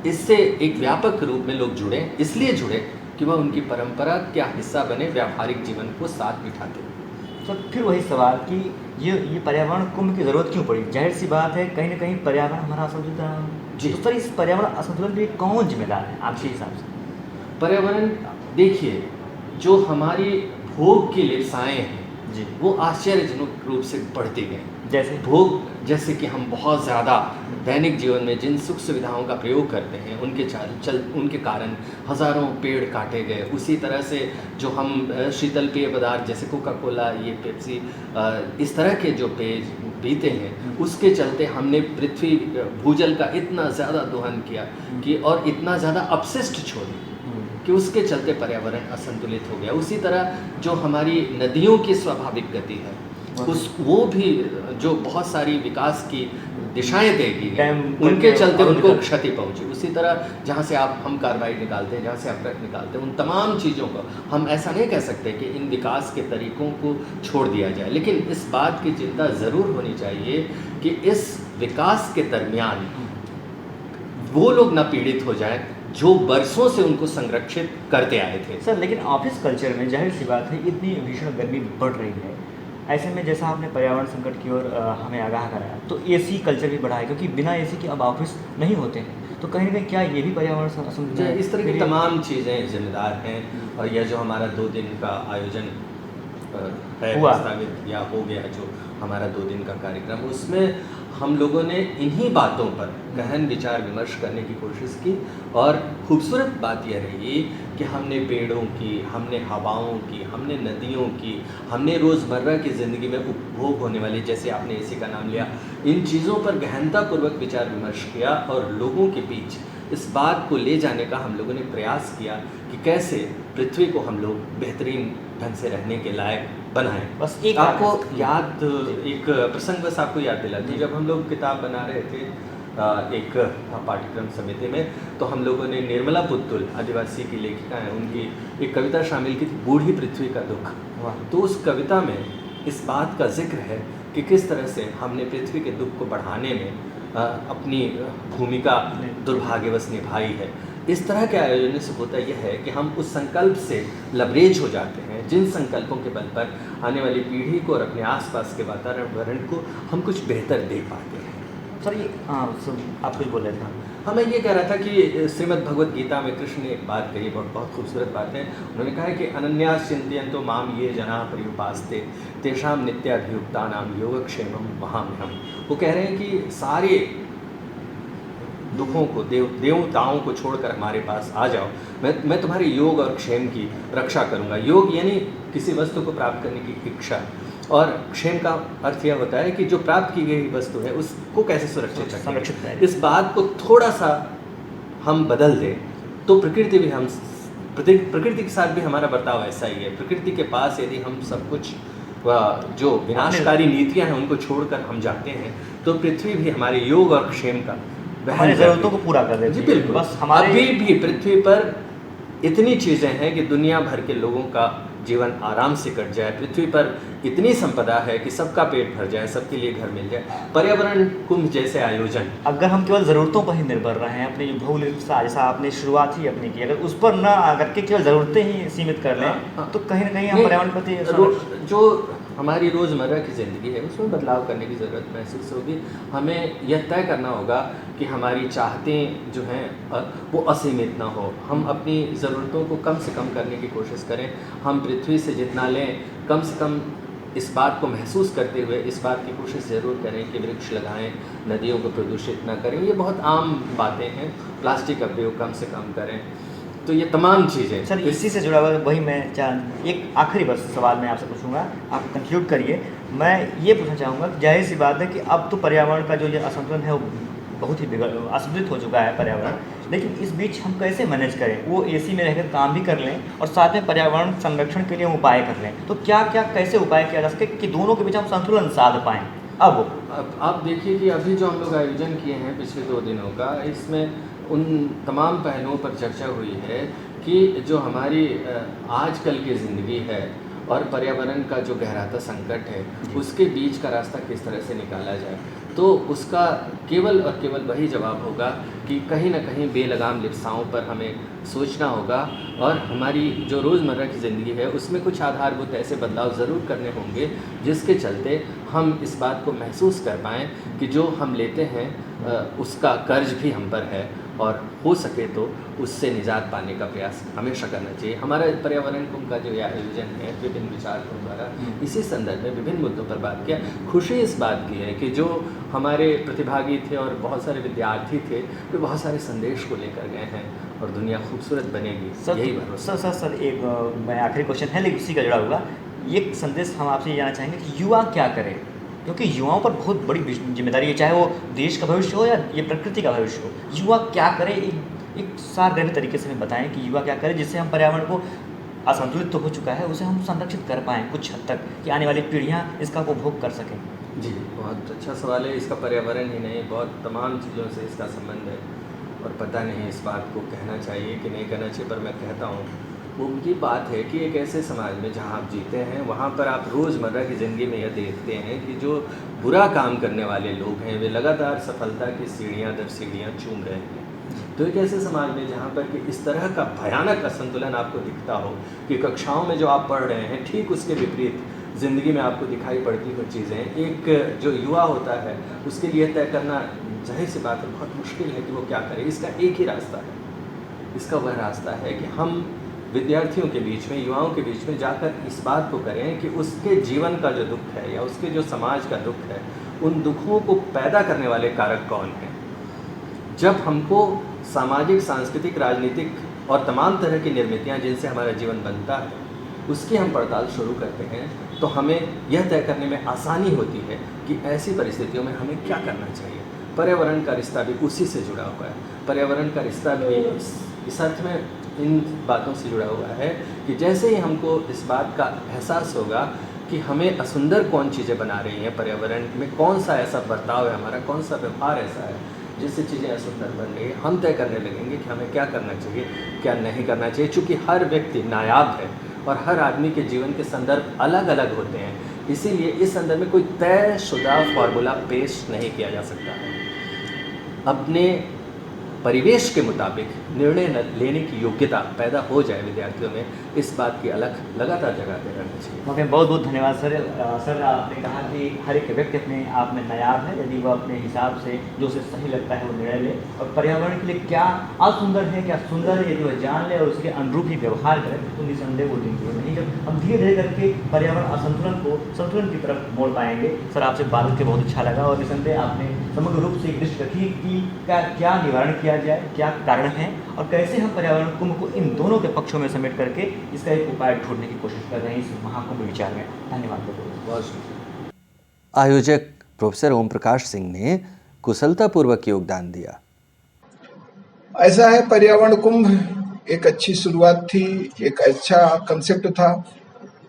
इससे एक व्यापक रूप में लोग जुड़ें, इसलिए जुड़े कि वह उनकी परंपरा क्या हिस्सा बने, व्यावहारिक जीवन को साथ बिठाते। तो फिर वही सवाल कि ये पर्यावरण कुंभ की ज़रूरत क्यों पड़ी? जाहिर सी बात है, कहीं ना कहीं पर्यावरण हमारा असंतुलन जी। तो सर इस पर्यावरण असंतुलन के लिए कौन जिम्मेदार है आपके हिसाब से? पर्यावरण देखिए, जो हमारी भोग की लिप्साएँ हैं जी, वो आश्चर्यजनक रूप से बढ़ती गई। जैसे भोग, जैसे कि हम बहुत ज़्यादा दैनिक जीवन में जिन सुख सुविधाओं का प्रयोग करते हैं उनके कारण हज़ारों पेड़ काटे गए। उसी तरह से जो हम शीतल पेय पदार्थ जैसे कोका कोला, ये पेप्सी, इस तरह के जो पेय पीते हैं, उसके चलते हमने पृथ्वी भूजल का इतना ज़्यादा दोहन किया कि और इतना ज़्यादा अपशिष्ट छोड़ी कि उसके चलते पर्यावरण असंतुलित हो गया। उसी तरह जो हमारी नदियों की स्वाभाविक गति है, वो भी जो बहुत सारी विकास की दिशाएं देगी उनके चलते उनको क्षति पहुंची। उसी तरह जहाँ से हम कार्बाइड निकालते हैं, जहाँ से अपरक निकालते हैं, उन तमाम चीज़ों को हम ऐसा नहीं कह सकते कि इन विकास के तरीकों को छोड़ दिया जाए, लेकिन इस बात की चिंता ज़रूर होनी चाहिए कि इस विकास के दरमियान वो लोग न पीड़ित हो जाए जो बरसों से उनको संरक्षित करते आए थे। सर, लेकिन ऑफिस कल्चर में जाहिर सी बात है, इतनी भीषण गर्मी बढ़ रही है, ऐसे में जैसा आपने पर्यावरण संकट की ओर हमें आगाह कराया, तो एसी कल्चर भी बढ़ा है, क्योंकि बिना एसी के अब ऑफिस नहीं होते हैं। तो कहीं ना कहीं क्या ये भी पर्यावरण संतुलन है? इस तरह की तमाम चीज़ें जिम्मेदार हैं। और यह जो हमारा 2 दिन का आयोजन है प्रस्तावित या हो गया, जो हमारा 2 दिन का कार्यक्रम, उसमें हम लोगों ने इन्हीं बातों पर गहन विचार विमर्श करने की कोशिश की। और खूबसूरत बात यह रही कि हमने पेड़ों की, हमने हवाओं की, हमने नदियों की, हमने रोज़मर्रा की ज़िंदगी में उपभोग होने वाली, जैसे आपने इसी का नाम लिया, इन चीज़ों पर गहनतापूर्वक विचार विमर्श किया और लोगों के बीच इस बात को ले जाने का हम लोगों ने प्रयास किया कि कैसे पृथ्वी को हम लोग बेहतरीन ढंग से रहने के लायक बनाएं। बस एक आपको याद, एक प्रसंग बस आपको याद दिलाती, जब हम लोग किताब बना रहे थे एक पाठ्यक्रम समिति में, तो हम लोगों ने निर्मला पुत्तुल, आदिवासी की लेखिका हैं, उनकी एक कविता शामिल की थी, बूढ़ी पृथ्वी का दुख। तो उस कविता में इस बात का जिक्र है कि किस तरह से हमने पृथ्वी के दुख को बढ़ाने में अपनी भूमिका दुर्भाग्यवश निभाई है। इस तरह के आयोजन से होता यह है कि हम उस संकल्प से लबरेज हो जाते हैं, जिन संकल्पों के बल पर आने वाली पीढ़ी को और अपने आसपास के वातावरण को हम कुछ बेहतर दे पाते हैं। सर, ये आप कुछ बोल रहे थे? हाँ, मैं ये कह रहा था कि श्रीमद् भगवद गीता में कृष्ण ने एक बात कही, बहुत खूबसूरत बात है। उन्होंने कहा है कि अनन्यास चिंतयन्तो माम ये जना पर्युपास्ते तेषां नित्याभियुक्तानां योगक्षेमं वहाम्यहम्। वो कह रहे हैं कि सारे दुखों को, देवताओं को छोड़कर हमारे पास आ जाओ, मैं तुम्हारे योग और क्षेम की रक्षा करूंगा। योग यानी किसी वस्तु को प्राप्त करने की इच्छा, और क्षेम का अर्थ यह होता है कि जो प्राप्त की गई वस्तु है उसको कैसे सुरक्षित रखें। इस बात को थोड़ा सा हम बदल दें तो प्रकृति भी प्रकृति के साथ भी हमारा बर्ताव ऐसा ही है। प्रकृति के पास यदि हम सब कुछ जो विनाशकारी नीतियाँ हैं उनको छोड़कर हम जाते हैं, तो पृथ्वी भी हमारे योग और क्षेम का हमारी ज़रूरतों को पूरा कर देती है। जी बिल्कुल। बस हमारे अभी भी पृथ्वी पर इतनी चीज़ें हैं कि दुनिया भर के लोगों का जीवन आराम से कट जाए। पृथ्वी पर इतनी संपदा है कि सबका पेट भर जाए, सबके लिए घर मिल जाए। पर्यावरण कुंभ जैसे आयोजन, अगर हम केवल ज़रूरतों पर ही निर्भर रहे हैं, अपने जो भौगोलिक जैसा आपने शुरुआत ही अपनी की, अगर उस पर ना आकर के केवल ज़रूरतें ही सीमित कर लें, तो कहीं ना कहीं हम पर्यावरण प्रति जो हमारी रोज़मर्रा की ज़िंदगी है उसमें बदलाव करने की ज़रूरत महसूस होगी। हमें यह तय करना होगा कि हमारी चाहतें जो हैं वो असीमित ना हो। हम अपनी ज़रूरतों को कम से कम करने की कोशिश करें। हम पृथ्वी से जितना लें, कम से कम इस बात को महसूस करते हुए इस बात की कोशिश ज़रूर करें कि वृक्ष लगाएं, नदियों को प्रदूषित ना करें। ये बहुत आम बातें हैं। प्लास्टिक का प्रयोग कम से कम करें। तो ये तमाम चीज़ें सर इसी से जुड़ा हुआ वही मैं एक आखिरी बस सवाल मैं आपसे पूछूंगा, आप कंक्लूड करिए। मैं ये पूछना चाहूँगा कि जाहिर सी बात है कि अब तो पर्यावरण का जो ये असंतुलन है वो बहुत ही असंतुलित हो चुका है पर्यावरण, लेकिन इस बीच हम कैसे मैनेज करें, वो एसी में रहकर काम भी कर लें और साथ में पर्यावरण संरक्षण के लिए हम उपाय कर लें, तो क्या क्या कैसे उपाय किया जा सके कि दोनों के बीच हम संतुलन साध पाएँ? अब आप देखिए कि अभी जो हम लोग आयोजन किए हैं पिछले 2 दिनों का, इसमें उन तमाम पहलुओं पर चर्चा हुई है कि जो हमारी आजकल की ज़िंदगी है और पर्यावरण का जो गहराता संकट है, उसके बीच का रास्ता किस तरह से निकाला जाए। तो उसका केवल और केवल वही जवाब होगा कि कहीं ना कहीं बेलगाम लिप्साओं पर हमें सोचना होगा और हमारी जो रोज़मर्रा की ज़िंदगी है उसमें कुछ आधारभूत ऐसे बदलाव ज़रूर करने होंगे जिसके चलते हम इस बात को महसूस कर पाएँ कि जो हम लेते हैं उसका कर्ज भी हम पर है और हो सके तो उससे निजात पाने का प्रयास हमेशा करना चाहिए। हमारा पर्यावरण कुंभ का जो आयोजन है विभिन्न विचारकों द्वारा इसी संदर्भ में विभिन्न मुद्दों पर बात किया। खुशी इस बात की है कि जो हमारे प्रतिभागी थे और बहुत सारे विद्यार्थी थे वे बहुत सारे संदेश को लेकर गए हैं और दुनिया खूबसूरत बनेगी, यही भरोसा। सर एक मैं आखिरी क्वेश्चन है लेकिन उसी का जुड़ा हुआ एक संदेश हम आपसे ये जानना चाहेंगे कि युवा क्या करें, क्योंकि युवाओं पर बहुत बड़ी जिम्मेदारी है, चाहे वो देश का भविष्य हो या ये प्रकृति का भविष्य हो। युवा क्या करे, एक सारगर्भित तरीके से हमें बताएं कि युवा क्या करें जिससे हम पर्यावरण को असंतुलित तो हो चुका है उसे हम संरक्षित कर पाएँ कुछ हद तक कि आने वाली पीढ़ियाँ इसका उपभोग कर सकें। जी, बहुत अच्छा सवाल है। इसका पर्यावरण ही नहीं बहुत तमाम चीज़ों से इसका संबंध है और पता नहीं इस बात को कहना चाहिए कि नहीं कहना चाहिए, पर मैं कहता हूँ। वो ये बात है कि एक ऐसे समाज में जहाँ आप जीते हैं वहाँ पर आप रोज़मर्रा की ज़िंदगी में यह देखते हैं कि जो बुरा काम करने वाले लोग हैं वे लगातार सफलता की सीढ़ियाँ दर सीढ़ियाँ चूम रहे हैं। तो एक ऐसे समाज में जहाँ पर कि इस तरह का भयानक असंतुलन आपको दिखता हो कि कक्षाओं में जो आप पढ़ रहे हैं ठीक उसके विपरीत ज़िंदगी में आपको दिखाई पड़ती हुई चीज़ें, एक जो युवा होता है उसके लिए तय करना जाहिर सी बात है बहुत मुश्किल है कि वो क्या करे। इसका एक ही रास्ता है, इसका वह रास्ता है कि हम विद्यार्थियों के बीच में, युवाओं के बीच में जाकर इस बात को करें कि उसके जीवन का जो दुख है या उसके जो समाज का दुख है, उन दुखों को पैदा करने वाले कारक कौन हैं। जब हमको सामाजिक, सांस्कृतिक, राजनीतिक और तमाम तरह की निर्मितियाँ जिनसे हमारा जीवन बनता है उसकी हम पड़ताल शुरू करते हैं तो हमें यह तय करने में आसानी होती है कि ऐसी परिस्थितियों में हमें क्या करना चाहिए। पर्यावरण का रिश्ता भी उसी से जुड़ा हुआ है। पर्यावरण का रिश्ता भी इस अर्थ में इन बातों से जुड़ा हुआ है कि जैसे ही हमको इस बात का एहसास होगा कि हमें असुंदर कौन चीज़ें बना रही हैं, पर्यावरण में कौन सा ऐसा बर्ताव है हमारा, कौन सा व्यवहार ऐसा है जिससे चीज़ें असुंदर बन रही है, हम तय करने लगेंगे कि हमें क्या करना चाहिए, क्या नहीं करना चाहिए। चूँकि हर व्यक्ति नायाब है और हर आदमी के जीवन के संदर्भ अलग अलग होते हैं, इसीलिए इस संदर्भ में कोई तयशुदा फार्मूला पेश नहीं किया जा सकता है। अपने परिवेश के मुताबिक निर्णय लेने की योग्यता पैदा हो जाए विद्यार्थियों में, इस बात की अलग लगातार जगाते रहना चाहिए। ओके, बहुत बहुत धन्यवाद सर। सर आपने कहा कि हर एक व्यक्ति अपने आप में नायाब है, यदि वह अपने हिसाब से जो उसे सही लगता है वो निर्णय ले और पर्यावरण के लिए क्या असुंदर है क्या सुंदर है यदि वह जान ले और उसके अनुरूप ही व्यवहार करे तो निसंदेह वो दिन नहीं। जब हम धीरे धीरे करके पर्यावरण असंतुलन को संतुलन की तरफ मोड़ पाएंगे। सर आपसे बात करके बहुत अच्छा लगा और निसंदेह आपने समग्र रूप से एक दृष्टि रखी कि क्या निवारण किया जाए, क्या कारण है और कैसे हम पर्यावरण कुंभ को इन दोनों के पक्षों में समेट करके इसका एक उपाय ढूंढने की कोशिश कर रहे हैं इस महाकुंभ विचार में। धन्यवाद। बहुत शुक्रिया। आयोजक प्रोफेसर ओम प्रकाश सिंह ने कुशलतापूर्वक योगदान दिया। ऐसा है, पर्यावरण कुंभ एक अच्छी शुरुआत थी, एक अच्छा कंसेप्ट था।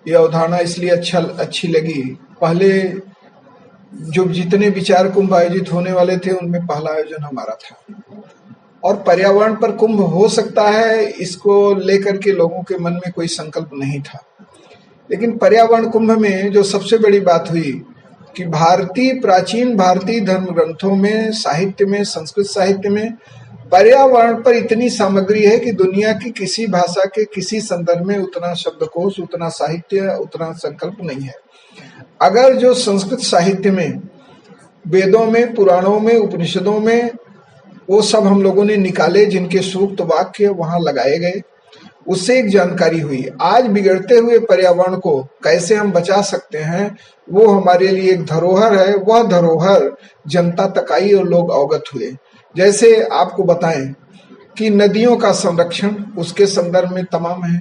ये अवधारणा इसलिए अच्छी लगी। पहले जो जितने विचार कुंभ आयोजित होने वाले थे उनमें पहला आयोजन हमारा था और पर्यावरण पर कुंभ हो सकता है इसको लेकर के लोगों के मन में कोई संकल्प नहीं था। लेकिन पर्यावरण कुंभ में जो सबसे बड़ी बात हुई कि प्राचीन भारतीय धर्म ग्रंथों में, साहित्य में, संस्कृत साहित्य में पर्यावरण पर इतनी सामग्री है कि दुनिया की किसी भाषा के किसी संदर्भ में उतना शब्दकोश, उतना साहित्य, उतना संकल्प नहीं है। अगर जो संस्कृत साहित्य में, वेदों में, पुराणों में, उपनिषदों में वो सब हम लोगों ने निकाले, जिनके सूक्त वाक्य वहां लगाए गए, उससे एक जानकारी हुई। आज बिगड़ते हुए पर्यावरण को कैसे हम बचा सकते हैं, वो हमारे लिए एक धरोहर है। वह धरोहर जनता तक आई और लोग अवगत हुए। जैसे आपको बताएं कि नदियों का संरक्षण उसके संदर्भ में तमाम है।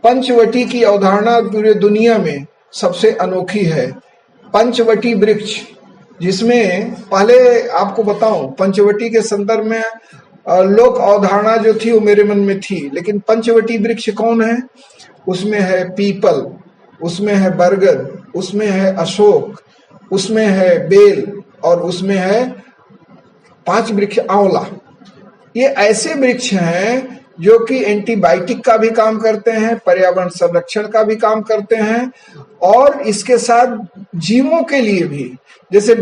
पंचवटी की अवधारणा पूरे दुनिया में सबसे अनोखी है। पंचवटी वृक्ष, जिसमें पहले आपको बताऊं, पंचवटी के संदर्भ में लोक अवधारणा जो थी वो मेरे मन में थी, लेकिन पंचवटी वृक्ष कौन है? उसमें है पीपल, उसमें है बरगद, उसमें है अशोक, उसमें है बेल और उसमें है 5 वृक्ष आंवला। ये ऐसे वृक्ष हैं जो कि एंटीबायोटिक का भी काम करते हैं, पर्यावरण संरक्षण का भी काम करते हैं और इसके साथ जीवों के लिए भी। जैसे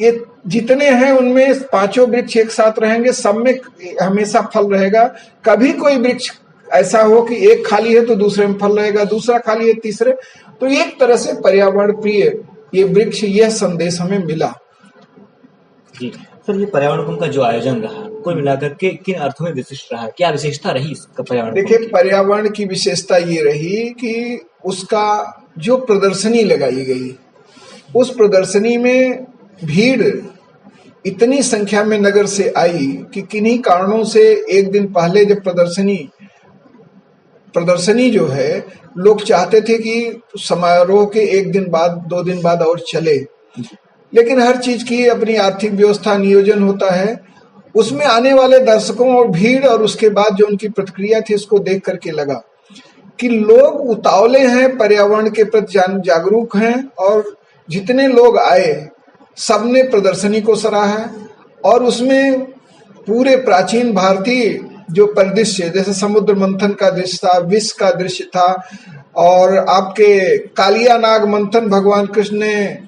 ये जितने हैं उनमें 5 वृक्ष एक साथ रहेंगे, सब में हमेशा फल रहेगा। कभी कोई वृक्ष ऐसा हो कि एक खाली है तो दूसरे में फल रहेगा, दूसरा खाली है तीसरे। तो एक तरह से पर्यावरण प्रिय ये वृक्ष, यह संदेश हमें मिला। जी सर, ये पर्यावरण कुंभ का जो आयोजन रहा, कुल मिलाकर के किन अर्थों में विशिष्ट रहा? क्या विशेषता रही इसका पर्यावरण? देखिए, पर्यावरण की विशेषता ये रही कि उसका जो प्रदर्शनी लगाई गई, उस प्रदर्शनी में भीड़ इतनी संख्या में नगर से आई कि किन्हीं कारणों से एक दिन पहले जब प्रदर्शनी जो है, लोग चाहते थे कि समारोह के एक दिन बाद 2 दिन बाद और चले, लेकिन हर चीज की अपनी आर्थिक व्यवस्था, नियोजन होता है। उसमें आने वाले दर्शकों और भीड़ और उसके बाद जो उनकी प्रतिक्रिया थी, उसको देख करके लगा कि लोग उतावले हैं, पर्यावरण के प्रति जागरूक हैं और जितने लोग आए सबने प्रदर्शनी को सराहा और उसमें पूरे प्राचीन भारतीय जो परिदृश्य, जैसे समुद्र मंथन का दृश्य था, विष का दृश्य था और आपके कालिया नाग मंथन, भगवान कृष्ण ने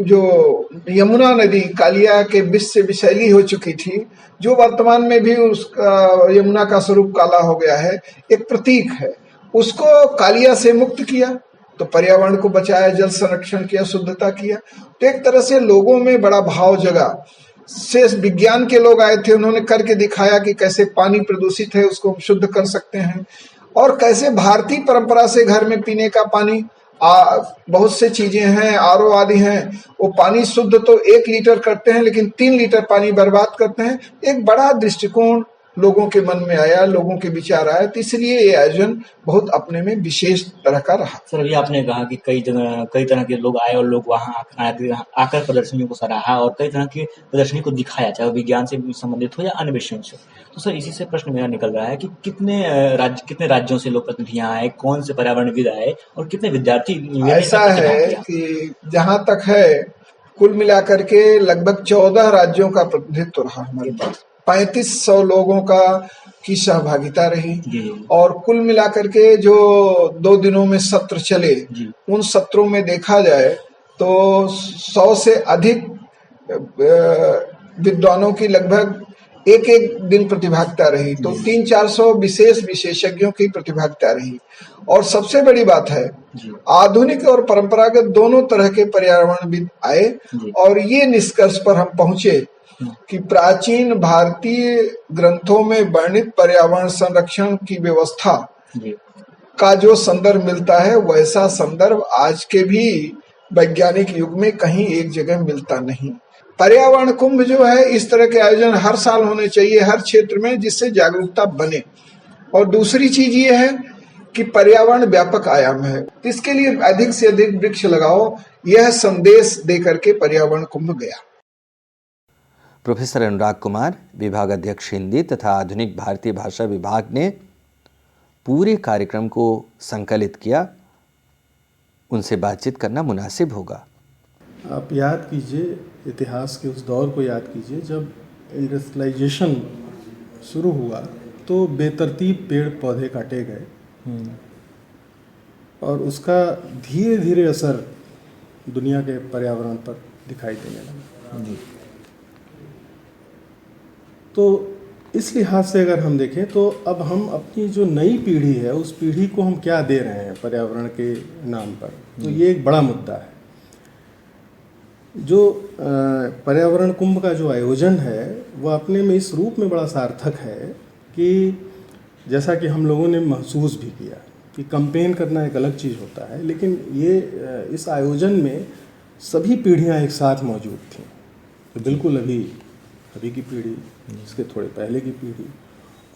जो यमुना नदी कालिया के विष से विषैली हो चुकी थी, जो वर्तमान में भी उसका यमुना का स्वरूप काला हो गया है, एक प्रतीक है, उसको कालिया से मुक्त किया तो पर्यावरण को बचाया, जल संरक्षण किया, शुद्धता किया। तो एक तरह से लोगों में बड़ा भाव जगा। शेष विज्ञान के लोग आए थे, उन्होंने करके दिखाया कि कैसे पानी प्रदूषित है उसको शुद्ध कर सकते हैं और कैसे भारतीय परंपरा से घर में पीने का पानी, बहुत से चीजें हैं, आरओ आदि हैं, वो पानी शुद्ध तो 1 लीटर करते हैं लेकिन 3 लीटर पानी बर्बाद करते हैं। एक बड़ा दृष्टिकोण लोगों के मन में आया, लोगों के विचार आया, तो इसलिए ये आयोजन बहुत अपने में विशेष तरह का रहा। सर, अभी आपने कहा कि कई तरह के लोग आए और लोग वहाँ आकर प्रदर्शनी को सराहा और कई तरह की प्रदर्शनी को दिखाया, चाहे विज्ञान से संबंधित हो या अन्य विषयों से। तो सर, इसी से प्रश्न मेरा निकल रहा है कि कितने राज्यों से लोग प्रतिनिधियां आए, कौन से पर्यावरणविद आए और कितने विद्यार्थी? ऐसा है कि जहां तक है कुल मिलाकर के लगभग 14 राज्यों का प्रतिनिधित्व रहा हमारे पास। 3500 लोगों की सहभागिता रही और कुल मिलाकर के जो 2 दिनों में सत्र चले, उन सत्रों में देखा जाए तो 100 से अधिक विद्वानों की लगभग एक दिन प्रतिभागिता रही, तो 300-400 विशेषज्ञों की प्रतिभागिता रही। और सबसे बड़ी बात है, आधुनिक और परंपरागत दोनों तरह के पर्यावरणविद आए और ये निष्कर्ष पर हम पहुंचे कि प्राचीन भारतीय ग्रंथों में वर्णित पर्यावरण संरक्षण की व्यवस्था का जो संदर्भ मिलता है, वैसा संदर्भ आज के भी वैज्ञानिक युग में कहीं एक जगह मिलता नहीं। पर्यावरण कुंभ जो है, इस तरह के आयोजन हर साल होने चाहिए हर क्षेत्र में, जिससे जागरूकता बने। और दूसरी चीज ये है कि पर्यावरण व्यापक आयाम है, इसके लिए अधिक से अधिक वृक्ष लगाओ, यह संदेश देकर के पर्यावरण कुंभ गया। प्रोफेसर अनुराग कुमार, विभाग अध्यक्ष हिंदी तथा आधुनिक भारतीय भाषा विभाग ने पूरे कार्यक्रम को संकलित किया। उनसे बातचीत करना मुनासिब होगा। आप याद कीजिए, इतिहास के उस दौर को याद कीजिए जब इंडस्ट्रियलाइजेशन शुरू हुआ तो बेतरतीब पेड़ पौधे काटे गए और उसका धीरे धीरे असर दुनिया के पर्यावरण पर दिखाई देने लगा। तो इस लिहाज से अगर हम देखें तो अब हम अपनी जो नई पीढ़ी है, उस पीढ़ी को हम क्या दे रहे हैं पर्यावरण के नाम पर, तो ये एक बड़ा मुद्दा है। जो पर्यावरण कुंभ का जो आयोजन है, वह अपने में इस रूप में बड़ा सार्थक है कि जैसा कि हम लोगों ने महसूस भी किया कि कैंपेन करना एक अलग चीज़ होता है, लेकिन ये इस आयोजन में सभी पीढ़ियां एक साथ मौजूद थीं। तो बिल्कुल अभी की पीढ़ी, इसके थोड़े पहले की पीढ़ी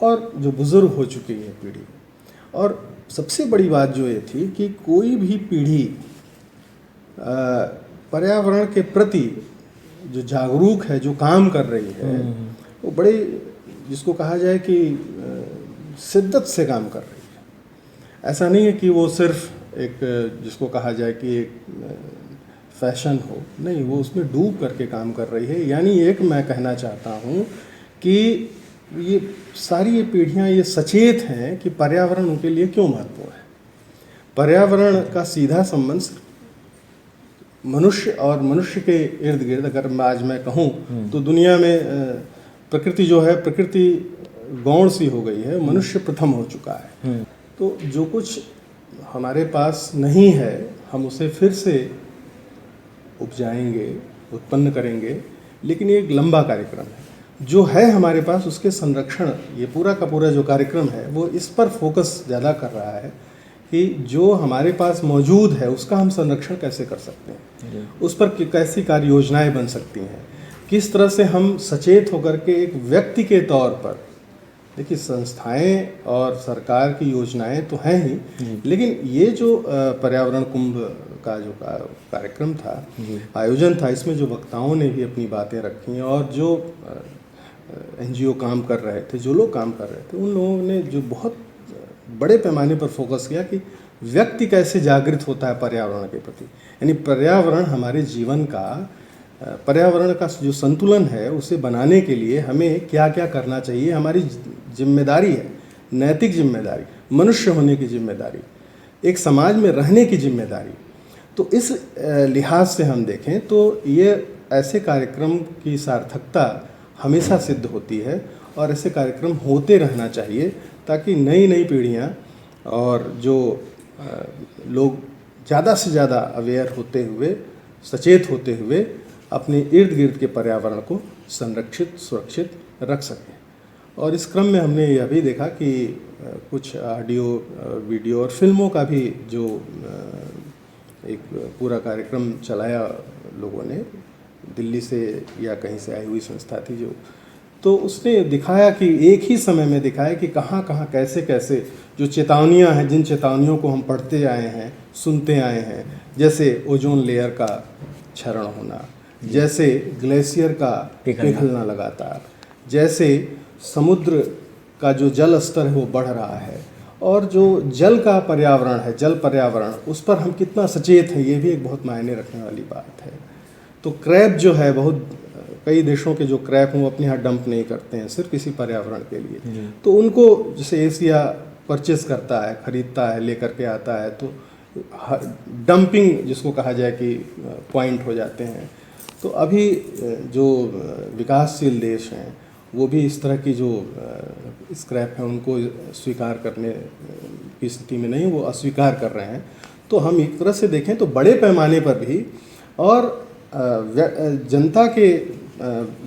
और जो बुज़ुर्ग हो चुकी है पीढ़ी। और सबसे बड़ी बात जो ये थी कि कोई भी पीढ़ी पर्यावरण के प्रति जो जागरूक है, जो काम कर रही है, वो बड़े, जिसको कहा जाए कि शिद्दत से काम कर रही है। ऐसा नहीं है कि वो सिर्फ एक, जिसको कहा जाए कि एक फैशन हो, नहीं, वो उसमें डूब करके काम कर रही है। यानी एक मैं कहना चाहता हूँ कि ये सारी ये पीढ़ियाँ ये सचेत हैं कि पर्यावरण उनके लिए क्यों महत्वपूर्ण है। पर्यावरण का सीधा संबंध मनुष्य और मनुष्य के इर्द गिर्द, अगर आज मैं कहूँ तो दुनिया में प्रकृति जो है, प्रकृति गौण सी हो गई है, मनुष्य प्रथम हो चुका है। तो जो कुछ हमारे पास नहीं है हम उसे फिर से उपजाएंगे, उत्पन्न करेंगे, लेकिन ये एक लंबा कार्यक्रम है। जो है हमारे पास उसके संरक्षण, ये पूरा का पूरा जो कार्यक्रम है वो इस पर फोकस ज़्यादा कर रहा है कि जो हमारे पास मौजूद है उसका हम संरक्षण कैसे कर सकते हैं, उस पर कैसी कार्य योजनाएँ बन सकती हैं, किस तरह से हम सचेत होकर के एक व्यक्ति के तौर पर, देखिए संस्थाएं और सरकार की योजनाएं तो हैं ही, लेकिन ये जो पर्यावरण कुंभ का जो कार्यक्रम था, आयोजन था, इसमें जो वक्ताओं ने भी अपनी बातें रखी और जो एनजीओ काम कर रहे थे, जो लोग काम कर रहे थे, उन लोगों ने जो बहुत बड़े पैमाने पर फोकस किया कि व्यक्ति कैसे जागृत होता है पर्यावरण के प्रति। यानी पर्यावरण हमारे जीवन का, पर्यावरण का जो संतुलन है उसे बनाने के लिए हमें क्या क्या करना चाहिए, हमारी जिम्मेदारी है, नैतिक जिम्मेदारी, मनुष्य होने की जिम्मेदारी, एक समाज में रहने की जिम्मेदारी। तो इस लिहाज से हम देखें तो ये ऐसे कार्यक्रम की सार्थकता हमेशा सिद्ध होती है और ऐसे कार्यक्रम होते रहना चाहिए ताकि नई नई पीढ़ियाँ और जो लोग ज़्यादा से ज़्यादा अवेयर होते हुए, सचेत होते हुए अपने इर्द गिर्द के पर्यावरण को संरक्षित, सुरक्षित रख सकें। और इस क्रम में हमने यह भी देखा कि कुछ ऑडियो, वीडियो और फिल्मों का भी जो एक पूरा कार्यक्रम चलाया लोगों ने, दिल्ली से या कहीं से आई हुई संस्था थी जो, तो उसने दिखाया कि एक ही समय में दिखाया कि कहाँ कहाँ कैसे कैसे जो चेतावनियाँ हैं, जिन चेतावनियों को हम पढ़ते आए हैं, सुनते आए हैं, जैसे ओजोन लेयर का क्षरण होना, जैसे ग्लेशियर का पिघलना लगातार, जैसे समुद्र का जो जल स्तर है वो बढ़ रहा है, और जो जल का पर्यावरण है, जल पर्यावरण, उस पर हम कितना सचेत हैं, ये भी एक बहुत मायने रखने वाली बात है। तो क्रैप जो है, बहुत कई देशों के जो क्रैप हैं वो अपने यहाँ डंप नहीं करते हैं सिर्फ इसी पर्यावरण के लिए, तो उनको जैसे एशिया परचेस करता है, खरीदता है, लेकर के आता है, तो डंपिंग जिसको कहा जाए कि पॉइंट हो जाते हैं। तो अभी जो विकासशील देश हैं वो भी इस तरह की जो स्क्रैप है उनको स्वीकार करने की स्थिति में नहीं, वो अस्वीकार कर रहे हैं। तो हम एक तरह से देखें तो बड़े पैमाने पर भी और जनता के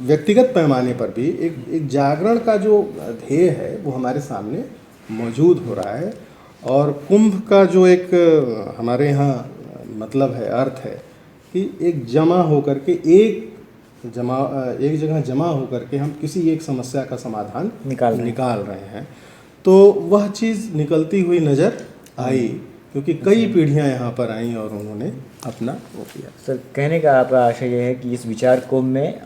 व्यक्तिगत पैमाने पर भी एक जागरण का जो ध्येय है वो हमारे सामने मौजूद हो रहा है। और कुंभ का जो एक हमारे यहाँ मतलब है, अर्थ है कि एक जमा होकर के एक जगह जमा होकर के हम किसी एक समस्या का समाधान निकाल रहे हैं। तो वह चीज़ निकलती हुई नज़र आई, क्योंकि कई पीढ़ियां यहाँ पर आईं और उन्होंने अपना वो किया। सर, कहने का आपका आशय यह है कि इस विचार कुंभ में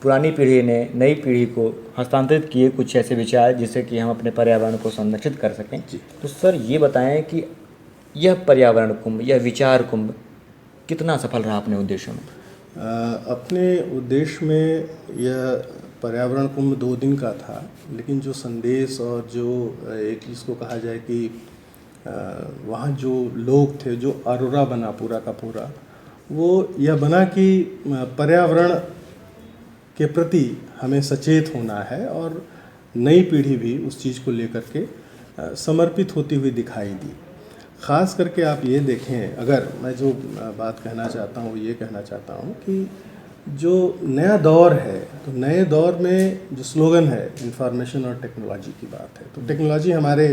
पुरानी पीढ़ी ने नई पीढ़ी को हस्तांतरित किए कुछ ऐसे विचार जिससे कि हम अपने पर्यावरण को संरक्षित कर सकें। तो सर ये बताएं कि यह पर्यावरण कुंभ, यह विचार कुंभ कितना सफल रहा अपने उद्देश्यों में? अपने उद्देश्य में यह पर्यावरण कुंभ 2 दिन का था, लेकिन जो संदेश और जो एक जिसको कहा जाए कि वहाँ जो लोग थे, जो अरोरा बना पूरा का पूरा, वो यह बना कि पर्यावरण के प्रति हमें सचेत होना है और नई पीढ़ी भी उस चीज़ को लेकर के समर्पित होती हुई दिखाई दी। ख़ास करके आप ये देखें, अगर मैं जो बात कहना चाहता हूँ ये कहना चाहता हूँ कि जो नया दौर है, तो नए दौर में जो स्लोगन है इंफॉर्मेशन और टेक्नोलॉजी की बात है, तो टेक्नोलॉजी हमारे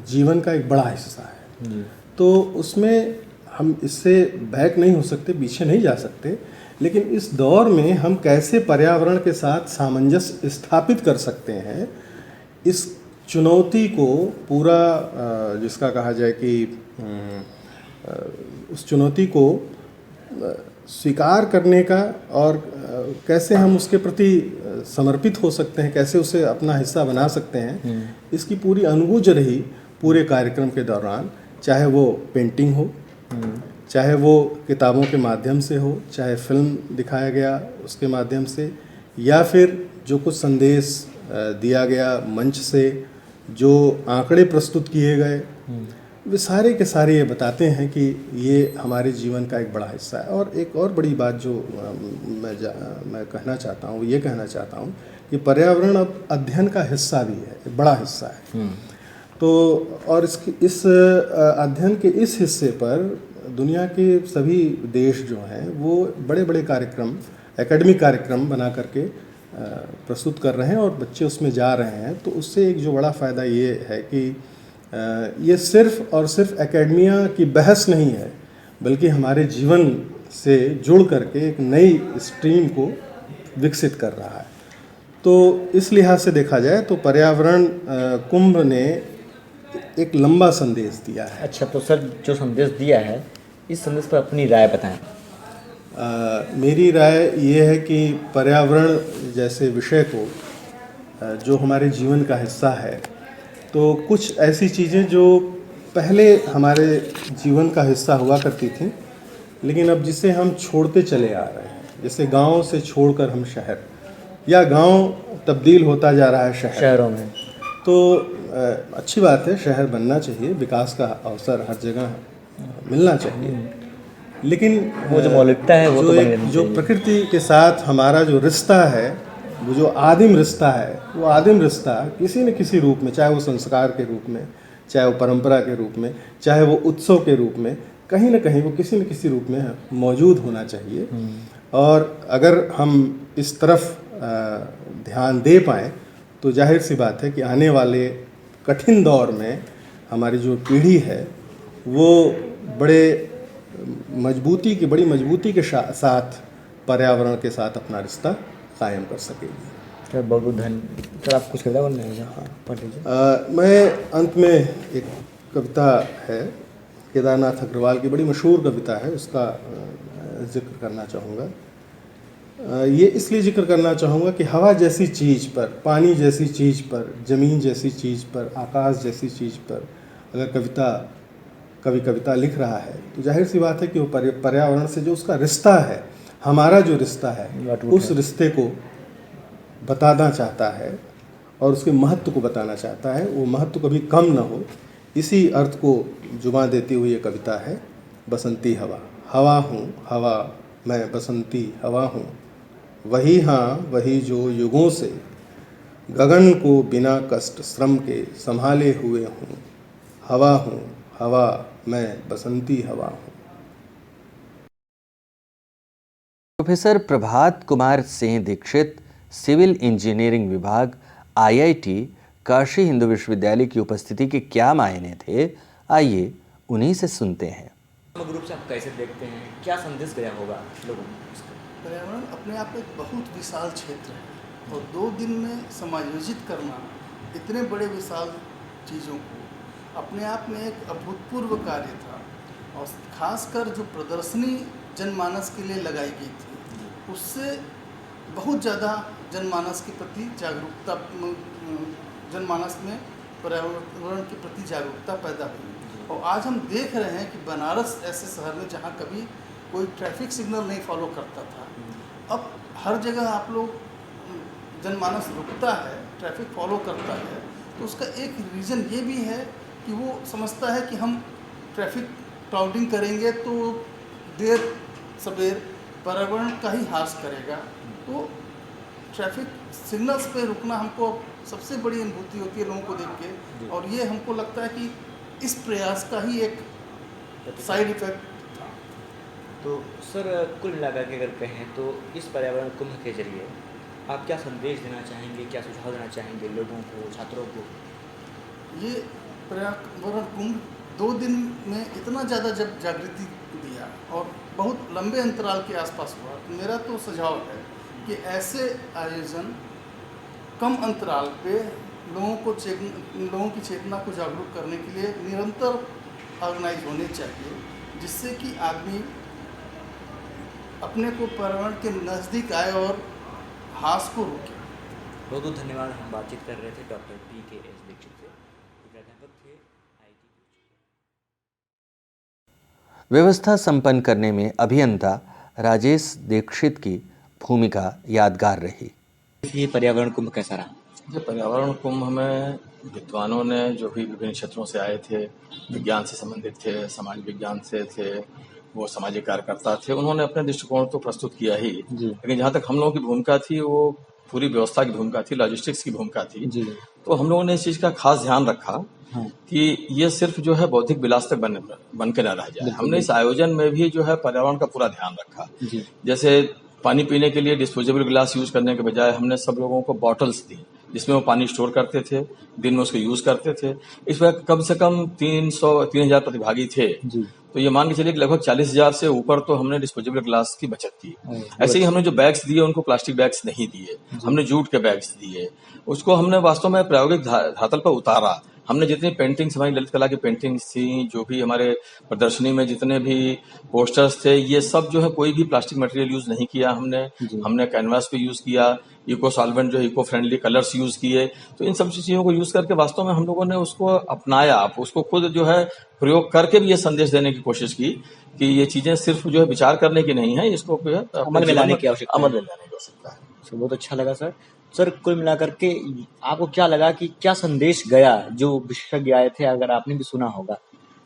जीवन का एक बड़ा हिस्सा है। तो उसमें हम इससे बैक नहीं हो सकते, पीछे नहीं जा सकते, लेकिन इस दौर में हम कैसे पर्यावरण के साथ सामंजस्य स्थापित कर सकते हैं, इस चुनौती को पूरा जिसका कहा जाए कि उस चुनौती को स्वीकार करने का और कैसे हम उसके प्रति समर्पित हो सकते हैं, कैसे उसे अपना हिस्सा बना सकते हैं, इसकी पूरी अनुभूज रही पूरे कार्यक्रम के दौरान। चाहे वो पेंटिंग हो, चाहे वो किताबों के माध्यम से हो, चाहे फिल्म दिखाया गया उसके माध्यम से, या फिर जो कुछ संदेश दिया गया मंच से, जो आंकड़े प्रस्तुत किए गए, वे सारे के सारे ये बताते हैं कि ये हमारे जीवन का एक बड़ा हिस्सा है। और एक और बड़ी बात जो मैं कहना चाहता हूँ, ये कहना चाहता हूँ कि पर्यावरण अब अध्ययन का हिस्सा भी है, एक बड़ा हिस्सा है। तो और इस अध्ययन के इस हिस्से पर दुनिया के सभी देश जो हैं वो बड़े बड़े कार्यक्रम, एकेडमिक कार्यक्रम बना करके प्रस्तुत कर रहे हैं और बच्चे उसमें जा रहे हैं। तो उससे एक जो बड़ा फ़ायदा ये है कि ये सिर्फ और सिर्फ एकेडमिया की बहस नहीं है, बल्कि हमारे जीवन से जुड़ करके एक नई स्ट्रीम को विकसित कर रहा है। तो इस लिहाज से देखा जाए तो पर्यावरण कुंभ ने एक लंबा संदेश दिया है। अच्छा, तो सर जो संदेश दिया है, इस संदेश पर अपनी राय बताएं। मेरी राय ये है कि पर्यावरण जैसे विषय को जो हमारे जीवन का हिस्सा है, तो कुछ ऐसी चीज़ें जो पहले हमारे जीवन का हिस्सा हुआ करती थी, लेकिन अब जिसे हम छोड़ते चले आ रहे हैं, जैसे गांव से छोड़कर हम शहर, या गांव तब्दील होता जा रहा है शहरों में। तो अच्छी बात है, शहर बनना चाहिए, विकास का अवसर हर जगह मिलना चाहिए, लेकिन वो जो मौलिकता है वो तो बनी रहनी जो चाहिए। प्रकृति के साथ हमारा जो रिश्ता है, वो जो आदिम रिश्ता है, वो आदिम रिश्ता किसी न किसी रूप में, चाहे वो संस्कार के रूप में, चाहे वो परंपरा के रूप में, चाहे वो उत्सव के रूप में, कहीं ना कहीं वो किसी न किसी रूप में मौजूद होना चाहिए। और अगर हम इस तरफ ध्यान दे पाएँ तो जाहिर सी बात है कि आने वाले कठिन दौर में हमारी जो पीढ़ी है वो बड़ी मजबूती के साथ पर्यावरण के साथ अपना रिश्ता कायम कर सकेगी। सर बहुत बहुत धन्यवाद। सर आप कुछ कविता बोलना है? हाँ, पढ़ लीजिए। मैं अंत में एक कविता है, केदारनाथ अग्रवाल की बड़ी मशहूर कविता है, उसका जिक्र करना चाहूँगा। ये इसलिए जिक्र करना चाहूँगा कि हवा जैसी चीज़ पर, पानी जैसी चीज़ पर, ज़मीन जैसी चीज़ पर, आकाश जैसी चीज़ पर अगर कवि कविता लिख रहा है, तो जाहिर सी बात है कि वो पर्यावरण से जो उसका रिश्ता है, हमारा जो रिश्ता है, उस रिश्ते को बताना चाहता है और उसके महत्व को बताना चाहता है। वो महत्व कभी कम ना हो, इसी अर्थ को जुबां देती हुई ये कविता है। बसंती हवा, हवा हूँ हवा मैं, बसंती हवा हूँ, वही हाँ वही जो युगों से गगन को बिना कष्ट श्रम के संभाले हुए हूँ। हवा हूँ हवा मैं, बसंती हवा हूँ। Professor Prabhat Kumar Singh Dixit, civil engineering विभाग, IIT काशी हिंदू विश्वविद्यालय की उपस्थिति के क्या मायने थे, आइए उन्हीं से सुनते हैं। समग्र रूप से आप कैसे देखते हैं, क्या संदेश गया होगा लोगों को? पर्यावरण अपने आप में एक बहुत विशाल क्षेत्र है और 2 दिन में समायोजित करना इतने बड़े विशाल चीज़ों को अपने आप में एक अभूतपूर्व कार्य था। और खासकर जो प्रदर्शनी जनमानस के लिए लगाई गई थी, उससे बहुत ज़्यादा जनमानस के प्रति जागरूकता, जनमानस में पर्यावरण के प्रति जागरूकता पैदा हुई। और आज हम देख रहे हैं कि बनारस ऐसे शहर में जहाँ कभी कोई ट्रैफिक सिग्नल नहीं फॉलो करता था, अब हर जगह आप लोग जनमानस रुकता है, ट्रैफिक फॉलो करता है। तो उसका एक रीज़न ये भी है कि वो समझता है कि हम ट्रैफिक क्राउडिंग करेंगे तो देर सवेर पर्यावरण का ही ह्रास करेगा। तो ट्रैफिक सिग्नल्स पे रुकना हमको सबसे बड़ी अनुभूति होती है लोगों को देख के, और ये हमको लगता है कि इस प्रयास का ही एक साइड इफेक्ट था। तो सर कुल मिलाकर के अगर कहें तो इस पर्यावरण कुंभ के जरिए आप क्या संदेश देना चाहेंगे, क्या सुझाव देना चाहेंगे लोगों को, छात्रों को? ये पर्यावरण कुंभ 2 दिन में इतना ज़्यादा जब जागृति दिया और बहुत लंबे अंतराल के आसपास हुआ, तो मेरा तो सुझाव है कि ऐसे आयोजन कम अंतराल पे लोगों की चेतना को जागरूक करने के लिए निरंतर ऑर्गेनाइज होने चाहिए, जिससे कि आदमी अपने को पर्यावरण के नज़दीक आए और हास को रोके। बहुत बहुत धन्यवाद। हम बातचीत कर रहे थे डॉक्टर PKS दीक्षित से, प्राध्यापक थे IIT। व्यवस्था संपन्न करने में अभियंता राजेश दीक्षित की भूमिका यादगार रही। ये पर्यावरण कुंभ कैसा रहा? जो पर्यावरण कुंभ में विद्वानों ने जो भी विभिन्न क्षेत्रों से आए थे, विज्ञान से संबंधित थे, समाज विज्ञान से थे, वो सामाजिक कार्यकर्ता थे, उन्होंने अपने दृष्टिकोण तो प्रस्तुत किया ही, लेकिन जहाँ तक हम लोगों की भूमिका थी वो पूरी व्यवस्था की भूमिका थी, लॉजिस्टिक्स की भूमिका थी। तो हम लोगों ने इस चीज का खास ध्यान रखा कि ये सिर्फ जो है बौद्धिक विलास तक बन के न रह जाए। हमने इस आयोजन में भी जो है पर्यावरण का पूरा ध्यान रखा। जैसे पानी पीने के लिए डिस्पोजेबल गिलास यूज करने के बजाय हमने सब लोगों को बॉटल्स दी, जिसमें वो पानी स्टोर करते थे, दिन में उसको यूज करते थे। इस वक्त कम से कम 3,000 प्रतिभागी थे, तो ये मान के चलिए कि लगभग 40,000 से ऊपर तो हमने डिस्पोजेबल ग्लास की बचत की। ऐसे ही हमने जो बैग्स दिए उनको प्लास्टिक बैग्स नहीं दिए, हमने जूट के बैग्स दिए। उसको हमने वास्तव में प्रायोगिक धरातल पर उतारा। हमने जितनी पेंटिंग्स, हमारी ललित कला की पेंटिंग्स थी, जो भी हमारे प्रदर्शनी में जितने भी पोस्टर्स थे, ये सब जो है कोई भी प्लास्टिक मटेरियल यूज नहीं किया हमने कैनवास पे यूज किया, इको सॉल्वेंट जो इको फ्रेंडली कलर्स यूज किए। तो इन सब चीजों को यूज करके वास्तव में हम लोगों ने उसको अपनाया, उसको खुद जो है प्रयोग करके भी ये संदेश देने की कोशिश की कि ये चीजें सिर्फ जो है विचार करने की नहीं है, इसको अमल में लाने की आवश्यकता है। बहुत अच्छा लगा सर, कुल मिलाकर के आपको क्या लगा कि क्या संदेश गया? जो विशेषज्ञ आए थे, अगर आपने भी सुना होगा,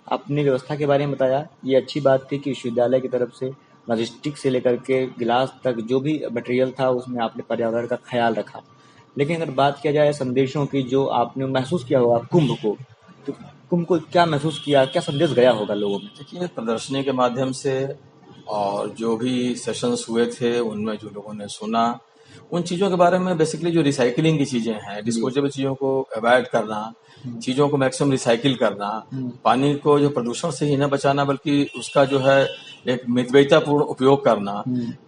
आपने व्यवस्था के बारे में बताया, ये अच्छी बात थी कि विश्वविद्यालय की तरफ से लॉजिस्टिक से लेकर के गिलास तक जो भी मटेरियल था उसमें आपने पर्यावरण का ख्याल रखा। लेकिन अगर बात किया जाए संदेशों की, जो आपने महसूस किया होगा कुंभ को, तो कुंभ को क्या महसूस किया, क्या संदेश गया होगा लोगों में? देखिए, प्रदर्शनी के माध्यम से और जो भी सेशंस हुए थे उनमें जो लोगों ने सुना, उन चीजों के बारे में बेसिकली जो रिसाइकलिंग की चीजें हैं, डिस्पोजेबल चीजों को अवॉइड करना, चीजों को मैक्सिमम रिसाइकिल करना, पानी को जो प्रदूषण से ही न बचाना बल्कि उसका जो है एक मितव्ययितापूर्ण उपयोग करना।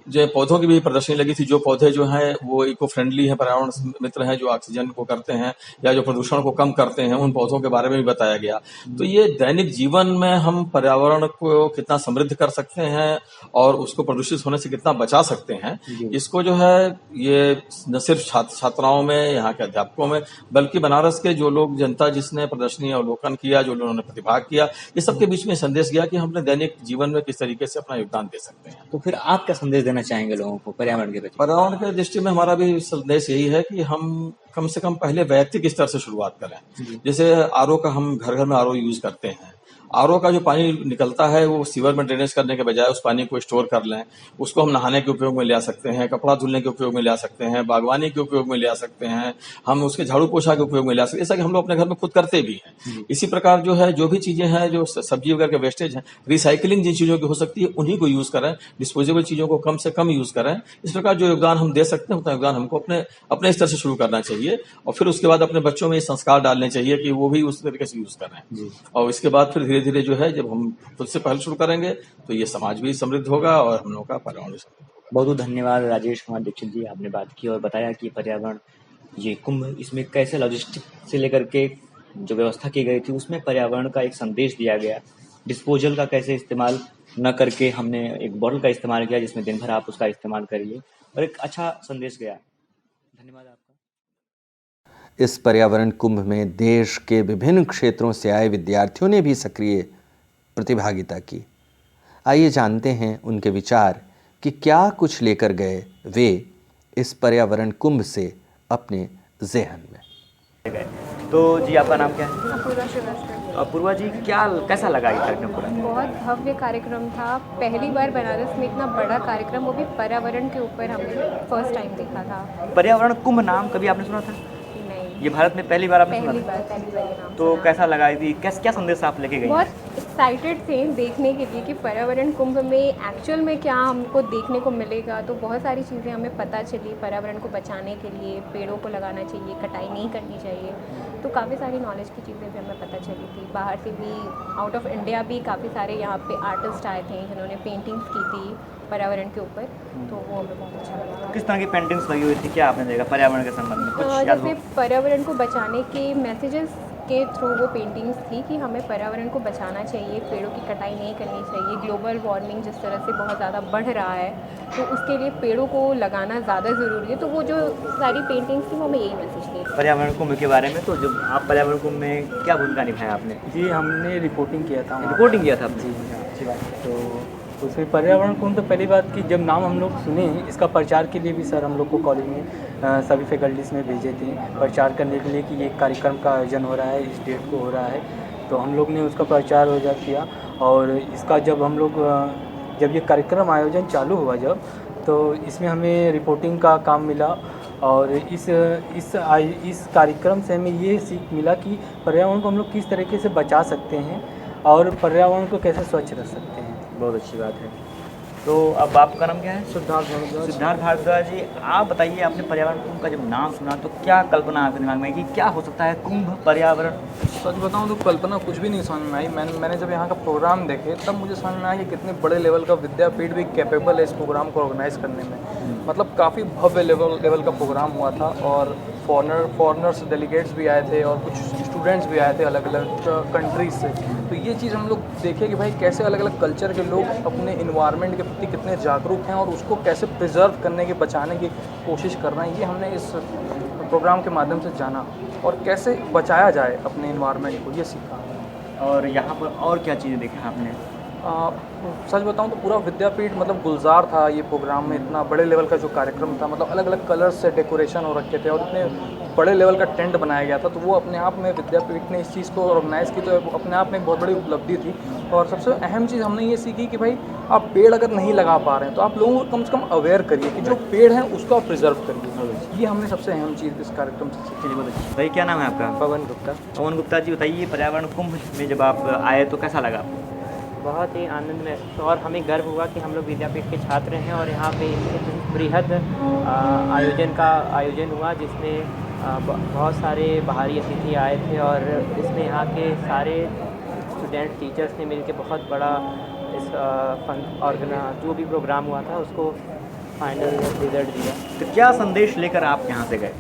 जो पौधों की भी प्रदर्शनी लगी थी, जो पौधे जो हैं वो इको फ्रेंडली हैं, पर्यावरण मित्र हैं, जो ऑक्सीजन को करते हैं या जो प्रदूषण को कम करते हैं, उन पौधों के बारे में भी बताया गया। तो ये दैनिक जीवन में हम पर्यावरण को कितना समृद्ध कर सकते हैं और उसको प्रदूषित होने से कितना बचा सकते हैं, इसको जो है ये न सिर्फ छात्राओं में, यहाँ के अध्यापकों में, बल्कि बनारस के जो लोग जनता जिसने प्रदर्शनी अवलोकन किया, जो लोगों ने प्रतिभाग किया, ये सबके बीच में संदेश गया कि हम अपने दैनिक जीवन में किस तरीके से अपना योगदान दे सकते हैं। तो फिर आप क्या संदेश देना चाहेंगे लोगों को पर्यावरण के प्रति? पर्यावरण के दृष्टि में हमारा भी संदेश यही है कि हम कम से कम पहले वैयक्तिक स्तर से शुरुआत करें। जैसे आरओ का, हम घर घर में आरओ यूज करते हैं। आरओ का जो पानी निकलता है वो सीवर में ड्रेनेज करने के बजाय उस पानी को स्टोर कर लें, उसको हम नहाने के उपयोग में ले आ सकते हैं, कपड़ा धुलने के उपयोग में ले आ सकते हैं, बागवानी के उपयोग में ले आ सकते हैं, हम उसके झाड़ू पोछा के उपयोग में ले आ सकते हैं, जैसा कि हम लोग अपने घर में खुद करते भी हैं। इसी प्रकार जो है, जो भी चीजें हैं, जो सब्जी वगैरह के वेस्टेज हैं, रिसाइकलिंग जिन चीजों की हो सकती है उन्हीं को यूज करें, डिस्पोजेबल चीजों को कम से कम यूज करें। इस प्रकार जो योगदान हम दे सकते हैं उतना योगदान हमको अपने स्तर से शुरू करना चाहिए और फिर उसके बाद अपने बच्चों में ये संस्कार डालने चाहिए कि वो भी उस तरीके से यूज करें। और इसके बाद फिर धीरे धीरे जो है, जब हम खुद से पहल शुरू करेंगे तो ये समाज भी समृद्ध होगा और हम लोगों का पर्यावरण भी समृद्ध होगा। बहुत बहुत धन्यवाद राजेश कुमार दीक्षित जी, आपने बात की और बताया कि पर्यावरण, ये कुंभ, इसमें कैसे लॉजिस्टिक से लेकर के जो व्यवस्था की गई थी उसमें पर्यावरण का एक संदेश दिया गया। डिस्पोजल का कैसे इस्तेमाल न करके हमने एक बॉटल का इस्तेमाल किया जिसमें दिन भर आप उसका इस्तेमाल करिए, और एक अच्छा संदेश गया। धन्यवाद आपका। इस पर्यावरण कुंभ में देश के विभिन्न क्षेत्रों से आए विद्यार्थियों ने भी सक्रिय प्रतिभागिता की। आइए जानते हैं उनके विचार कि क्या कुछ लेकर गए वे इस पर्यावरण कुंभ से अपने ज़हन में। तो जी, आपका नाम क्या है? अपूर्वा श्रीवास्तव। अपूर्वा जी, कैसा लगा ये कार्यक्रम पूरा? बहुत भव्य कार्यक्रम था। पहली बार बनारस में इतना बड़ा कार्यक्रम, वो भी पर्यावरण के ऊपर, हमने फर्स्ट टाइम देखा था। पर्यावरण कुंभ नाम कभी आपने सुना था? नहीं, ये भारत में पहली बार आपने सुना था? पहली बार नाम तो सुना। कैसा लगा? क्या संदेश आप लेके गए? बहुत एक्साइटेड थे देखने के लिए कि पर्यावरण कुंभ में एक्चुअल में क्या हमको देखने को मिलेगा। तो बहुत सारी चीज़ें हमें पता चली पर्यावरण को बचाने के लिए, पेड़ों को लगाना चाहिए, कटाई नहीं करनी चाहिए। तो काफ़ी सारी नॉलेज की चीज़ें भी हमें पता चली थी। बाहर से भी, आउट ऑफ इंडिया भी काफ़ी सारे यहाँ पे आर्टिस्ट आए थे जिन्होंने पेंटिंग्स की थी पर्यावरण के ऊपर, तो वो हमें बहुत अच्छा लगा। किस तरह की पेंटिंग्स लगी हुई थी, क्या आपने देखा पर्यावरण के संबंध में कुछ याद हो? जैसे पर्यावरण को बचाने के मैसेजेस के थ्रू वो पेंटिंग्स थी कि हमें पर्यावरण को बचाना चाहिए, पेड़ों की कटाई नहीं करनी चाहिए। ग्लोबल वार्मिंग जिस तरह से बहुत ज़्यादा बढ़ रहा है तो उसके लिए पेड़ों को लगाना ज़्यादा ज़रूरी है। तो वो जो सारी पेंटिंग्स थी वो हमें यही मैसेज दी। पर्यावरण कुंभ के बारे में, तो जब आप पर्यावरण कुंभ में क्या भूमिका निभाया आपने? जी, हमने रिपोर्टिंग किया था। रिपोर्टिंग किया था आपने? जी, अच्छी बात है। तो उसमें पर्यावरण कुंभ तो पहली बात कि जब नाम हम लोग सुने, इसका प्रचार के लिए भी सर हम लोग को कॉलेज में सभी फैकल्टीज़ में भेजे थे प्रचार करने के लिए कि ये कार्यक्रम का आयोजन हो रहा है, इस डेट को हो रहा है। तो हम लोग ने उसका प्रचार वगैरह किया और इसका जब हम लोग जब ये कार्यक्रम आयोजन चालू हुआ जब, तो इसमें हमें रिपोर्टिंग का काम मिला और इस कार्यक्रम से हमें ये सीख मिला कि पर्यावरण को हम लोग किस तरीके से बचा सकते हैं और पर्यावरण को कैसे स्वच्छ रख सकते हैं। बहुत अच्छी बात है। तो अब आपका नाम क्या है? सिद्धार्थ भारद्वाज। सिद्धार्थ भारद्वाज जी, आप बताइए, आपने पर्यावरण कुंभ का जब नाम सुना तो क्या कल्पना आपके दिमाग में कि क्या हो सकता है कुंभ पर्यावरण? सच बताऊं तो कल्पना कुछ भी नहीं समझ में आई। मैंने जब यहाँ का प्रोग्राम देखे तब मुझे समझ में आया कि कितने बड़े लेवल का विद्यापीठ भी कैपेबल है इस प्रोग्राम को ऑर्गेनाइज करने में। मतलब काफ़ी भव्य लेवल का प्रोग्राम हुआ था और फॉरेनर्स डेलीगेट्स भी आए थे और कुछ स्टूडेंट्स भी आए थे अलग अलग कंट्रीज से। तो ये चीज़ हम लोग देखे कि भाई कैसे अलग अलग कल्चर के लोग अपने इन्वायरमेंट के प्रति कितने जागरूक हैं और उसको कैसे प्रिजर्व करने की, बचाने की कोशिश कर रहे हैं। ये हमने इस प्रोग्राम के माध्यम से जाना और कैसे बचाया जाए अपने इन्वायरमेंट को, ये सीखा। और यहाँ पर और क्या चीज़ें देखा आपने? सच बताऊं तो पूरा विद्यापीठ मतलब गुलजार था ये प्रोग्राम में। इतना बड़े लेवल का जो कार्यक्रम था, मतलब अलग अलग कलर्स से डेकोरेशन हो रखे थे और इतने बड़े लेवल का टेंट बनाया गया था। तो वो अपने आप में विद्यापीठ ने इस चीज़ को ऑर्गेनाइज़ की, तो अपने आप में एक बहुत बड़ी उपलब्धि थी। और सबसे अहम चीज़ हमने ये सीखी कि भाई आप पेड़ अगर नहीं लगा पा रहे हैं तो आप लोगों को कम से कम अवेयर करिए कि जो पेड़ हैं उसको आप प्रिजर्व करिए। ये हमने सबसे अहम चीज़ इस कार्यक्रम से सीखी। बहुत अच्छी। भाई क्या नाम है आपका? पवन गुप्ता। पवन गुप्ता जी, बताइए पर्यावरण कुंभ में जब आप आए तो कैसा लगा आपको? बहुत ही आनंद में, और हमें गर्व हुआ कि हम लोग विद्यापीठ के छात्र हैं और यहाँ पे बृहद आयोजन हुआ जिसमें बहुत सारे बाहरी अतिथि आए थे और इसमें यहाँ के सारे स्टूडेंट टीचर्स ने मिलकर बहुत बड़ा इस जो भी प्रोग्राम हुआ था उसको फाइनल रिजल्ट दिया। तो क्या संदेश लेकर आप यहाँ से गए?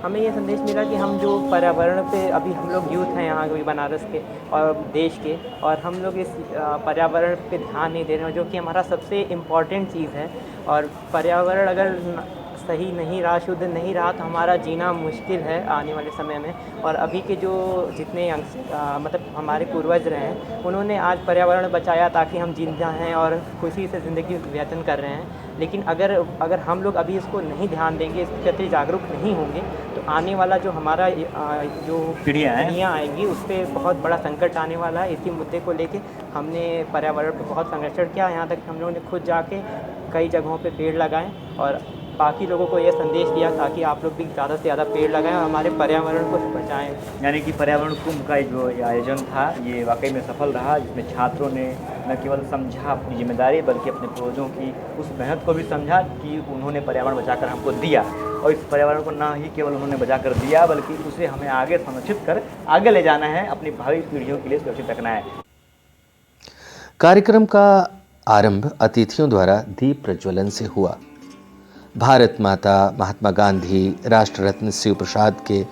हमें ये संदेश मिला कि हम जो पर्यावरण पे, अभी हम लोग यूथ हैं यहाँ के बनारस के और देश के, और हम लोग इस पर्यावरण पे ध्यान नहीं दे रहे हैं जो कि हमारा सबसे इम्पॉर्टेंट चीज़ है। और पर्यावरण अगर सही नहीं रहा, शुद्ध नहीं रहा तो हमारा जीना मुश्किल है आने वाले समय में। और अभी के जो जितने मतलब हमारे पूर्वज रहे हैं उन्होंने आज पर्यावरण बचाया ताकि हम जिंदा हैं और खुशी से ज़िंदगी व्यतीत कर रहे हैं। लेकिन अगर हम लोग अभी इसको नहीं ध्यान देंगे, इसके प्रति जागरूक नहीं होंगे तो आने वाला जो हमारा जो पीढ़ियाँ आएंगी उस पर बहुत बड़ा संकट आने वाला है। इसी मुद्दे को लेके हमने पर्यावरण पर बहुत संरक्षण किया। यहाँ तक हम लोगों ने खुद जाके कई जगहों पे पेड़ लगाएं और बाकी लोगों को यह संदेश दिया ताकि आप लोग भी ज़्यादा से ज़्यादा पेड़ लगाएं और हमारे पर्यावरण को बचाएं। यानी कि पर्यावरण कुंभ का जो आयोजन था ये वाकई में सफल रहा, जिसमें छात्रों ने न केवल समझा अपनी जिम्मेदारी बल्कि अपने पूर्वजों की उस मेहनत को भी समझा कि उन्होंने पर्यावरण बचाकर हमको दिया। और इस पर्यावरण को न ही केवल उन्होंने बचाकर दिया बल्कि उसे हमें आगे संरक्षित कर आगे ले जाना है, अपनी भावी पीढ़ियों के लिए सुरक्षित रखना है। कार्यक्रम का आरंभ अतिथियों द्वारा दीप प्रज्वलन से हुआ। भारत माता, महात्मा गांधी, राष्ट्र रत्न शिव प्रसाद के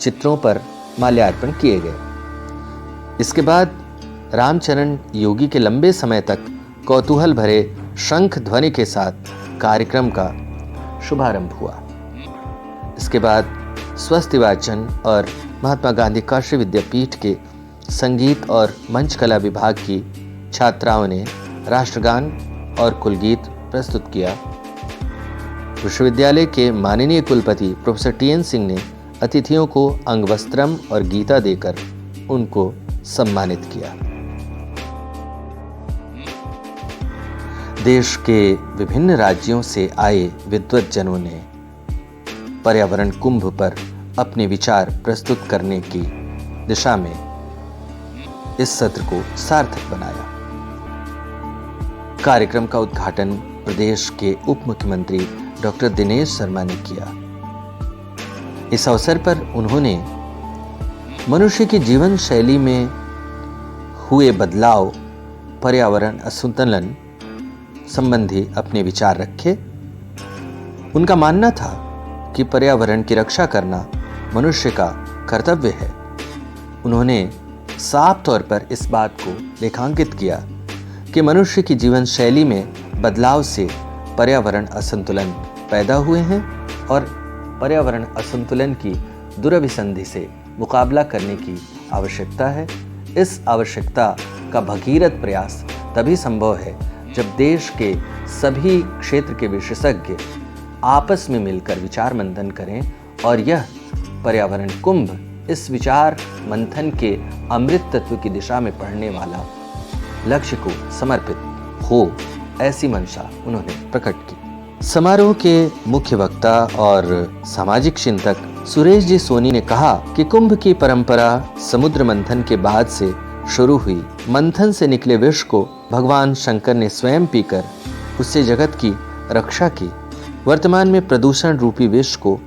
चित्रों पर माल्यार्पण किए गए। इसके बाद रामचरण योगी के लंबे समय तक कौतूहल भरे शंख ध्वनि के साथ कार्यक्रम का शुभारंभ हुआ। इसके बाद स्वस्ति वाचन और महात्मा गांधी काशी विद्यापीठ के संगीत और मंच कला विभाग की छात्राओं ने राष्ट्रगान और कुलगीत प्रस्तुत किया। विश्वविद्यालय के माननीय कुलपति प्रोफेसर टी.एन. सिंह ने अतिथियों को अंगवस्त्रम और गीता देकर उनको सम्मानित किया। देश के विभिन्न राज्यों से आए विद्वज्जनों ने पर्यावरण कुंभ पर अपने विचार प्रस्तुत करने की दिशा में इस सत्र को सार्थक बनाया। कार्यक्रम का उद्घाटन प्रदेश के उप मुख्यमंत्री डॉक्टर दिनेश शर्मा ने किया। इस अवसर पर उन्होंने मनुष्य की जीवन शैली में हुए बदलाव, पर्यावरण असंतुलन संबंधी अपने विचार रखे। उनका मानना था कि पर्यावरण की रक्षा करना मनुष्य का कर्तव्य है। उन्होंने साफ तौर पर इस बात को रेखांकित किया कि मनुष्य की जीवन शैली में बदलाव से पर्यावरण असंतुलन पैदा हुए हैं और पर्यावरण असंतुलन की दुरभिसंधि से मुकाबला करने की आवश्यकता है। इस आवश्यकता का भगीरथ प्रयास तभी संभव है जब देश के सभी क्षेत्र के विशेषज्ञ आपस में मिलकर विचार मंथन करें और यह पर्यावरण कुंभ इस विचार मंथन के अमृत तत्व की दिशा में बढ़ने वाला लक्ष्य को समर्पित हो, ऐसी मंशा उन्होंने प्रकट की। समारोह के मुख्य वक्ता और सामाजिक चिंतक सुरेश जी सोनी ने कहा कि कुंभ की परंपरा समुद्र मंथन के बाद से शुरू हुई। मंथन से निकले विष को भगवान शंकर ने स्वयं पीकर उससे जगत की रक्षा की। वर्तमान में प्रदूषण रूपी विष को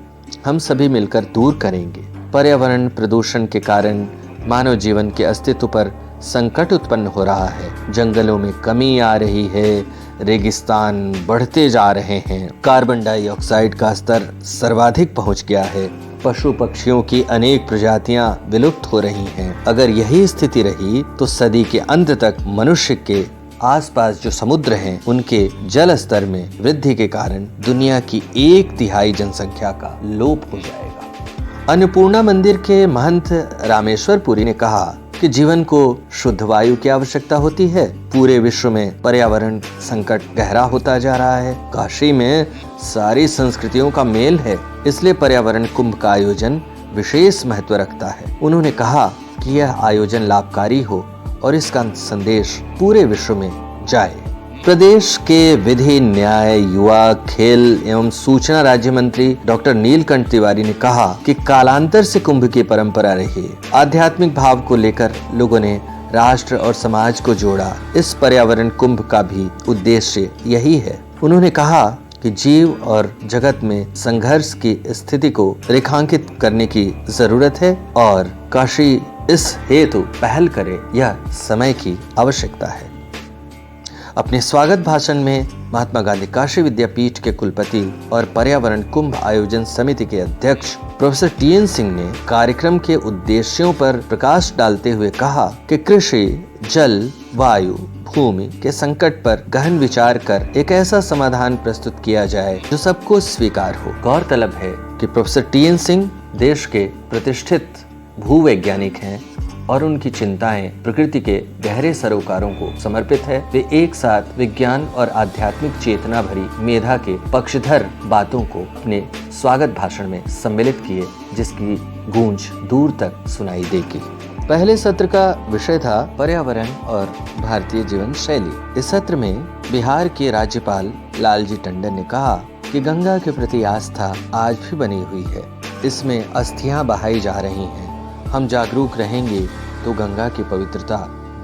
हम सभी मिलकर दूर करेंगे। पर्यावरण प्रदूषण के कारण मानव जीवन के अस्तित्व पर संकट उत्पन्न हो रहा है। जंगलों में कमी आ रही है, रेगिस्तान बढ़ते जा रहे हैं, कार्बन डाइऑक्साइड का स्तर सर्वाधिक पहुंच गया है, पशु पक्षियों की अनेक प्रजातियां विलुप्त हो रही हैं। अगर यही स्थिति रही तो सदी के अंत तक मनुष्य के आसपास जो समुद्र हैं उनके जल स्तर में वृद्धि के कारण दुनिया की 1/3 जनसंख्या का लोप हो जाएगा। अन्नपूर्णा मंदिर के महंत रामेश्वर पुरी ने कहा कि जीवन को शुद्ध वायु की आवश्यकता होती है। पूरे विश्व में पर्यावरण संकट गहरा होता जा रहा है। काशी में सारी संस्कृतियों का मेल है, इसलिए पर्यावरण कुंभ का आयोजन विशेष महत्व रखता है। उन्होंने कहा कि यह आयोजन लाभकारी हो और इसका संदेश पूरे विश्व में जाए। प्रदेश के विधि, न्याय, युवा, खेल एवं सूचना राज्य मंत्री डॉक्टर नीलकंठ तिवारी ने कहा कि कालांतर से कुंभ की परंपरा रही है। आध्यात्मिक भाव को लेकर लोगों ने राष्ट्र और समाज को जोड़ा। इस पर्यावरण कुंभ का भी उद्देश्य यही है। उन्होंने कहा कि जीव और जगत में संघर्ष की स्थिति को रेखांकित करने की जरूरत है और काशी इस हेतु पहल करे, यह समय की आवश्यकता है। अपने स्वागत भाषण में महात्मा गांधी काशी विद्यापीठ के कुलपति और पर्यावरण कुंभ आयोजन समिति के अध्यक्ष प्रोफेसर टीएन सिंह ने कार्यक्रम के उद्देश्यों पर प्रकाश डालते हुए कहा कि कृषि, जल, वायु, भूमि के संकट पर गहन विचार कर एक ऐसा समाधान प्रस्तुत किया जाए जो सबको स्वीकार हो। गौरतलब है कि प्रोफेसर टीएन सिंह देश के प्रतिष्ठित भूवैज्ञानिक हैं और उनकी चिंताएं प्रकृति के गहरे सरोकारों को समर्पित है। वे एक साथ विज्ञान और आध्यात्मिक चेतना भरी मेधा के पक्षधर बातों को अपने स्वागत भाषण में सम्मिलित किए, जिसकी गूंज दूर तक सुनाई देगी। पहले सत्र का विषय था पर्यावरण और भारतीय जीवन शैली। इस सत्र में बिहार के राज्यपाल लालजी टंडन ने कहा कि गंगा के प्रति आस्था आज भी बनी हुई है। इसमें अस्थियां बहाई जा रही हैं। हम जागरूक रहेंगे तो गंगा की पवित्रता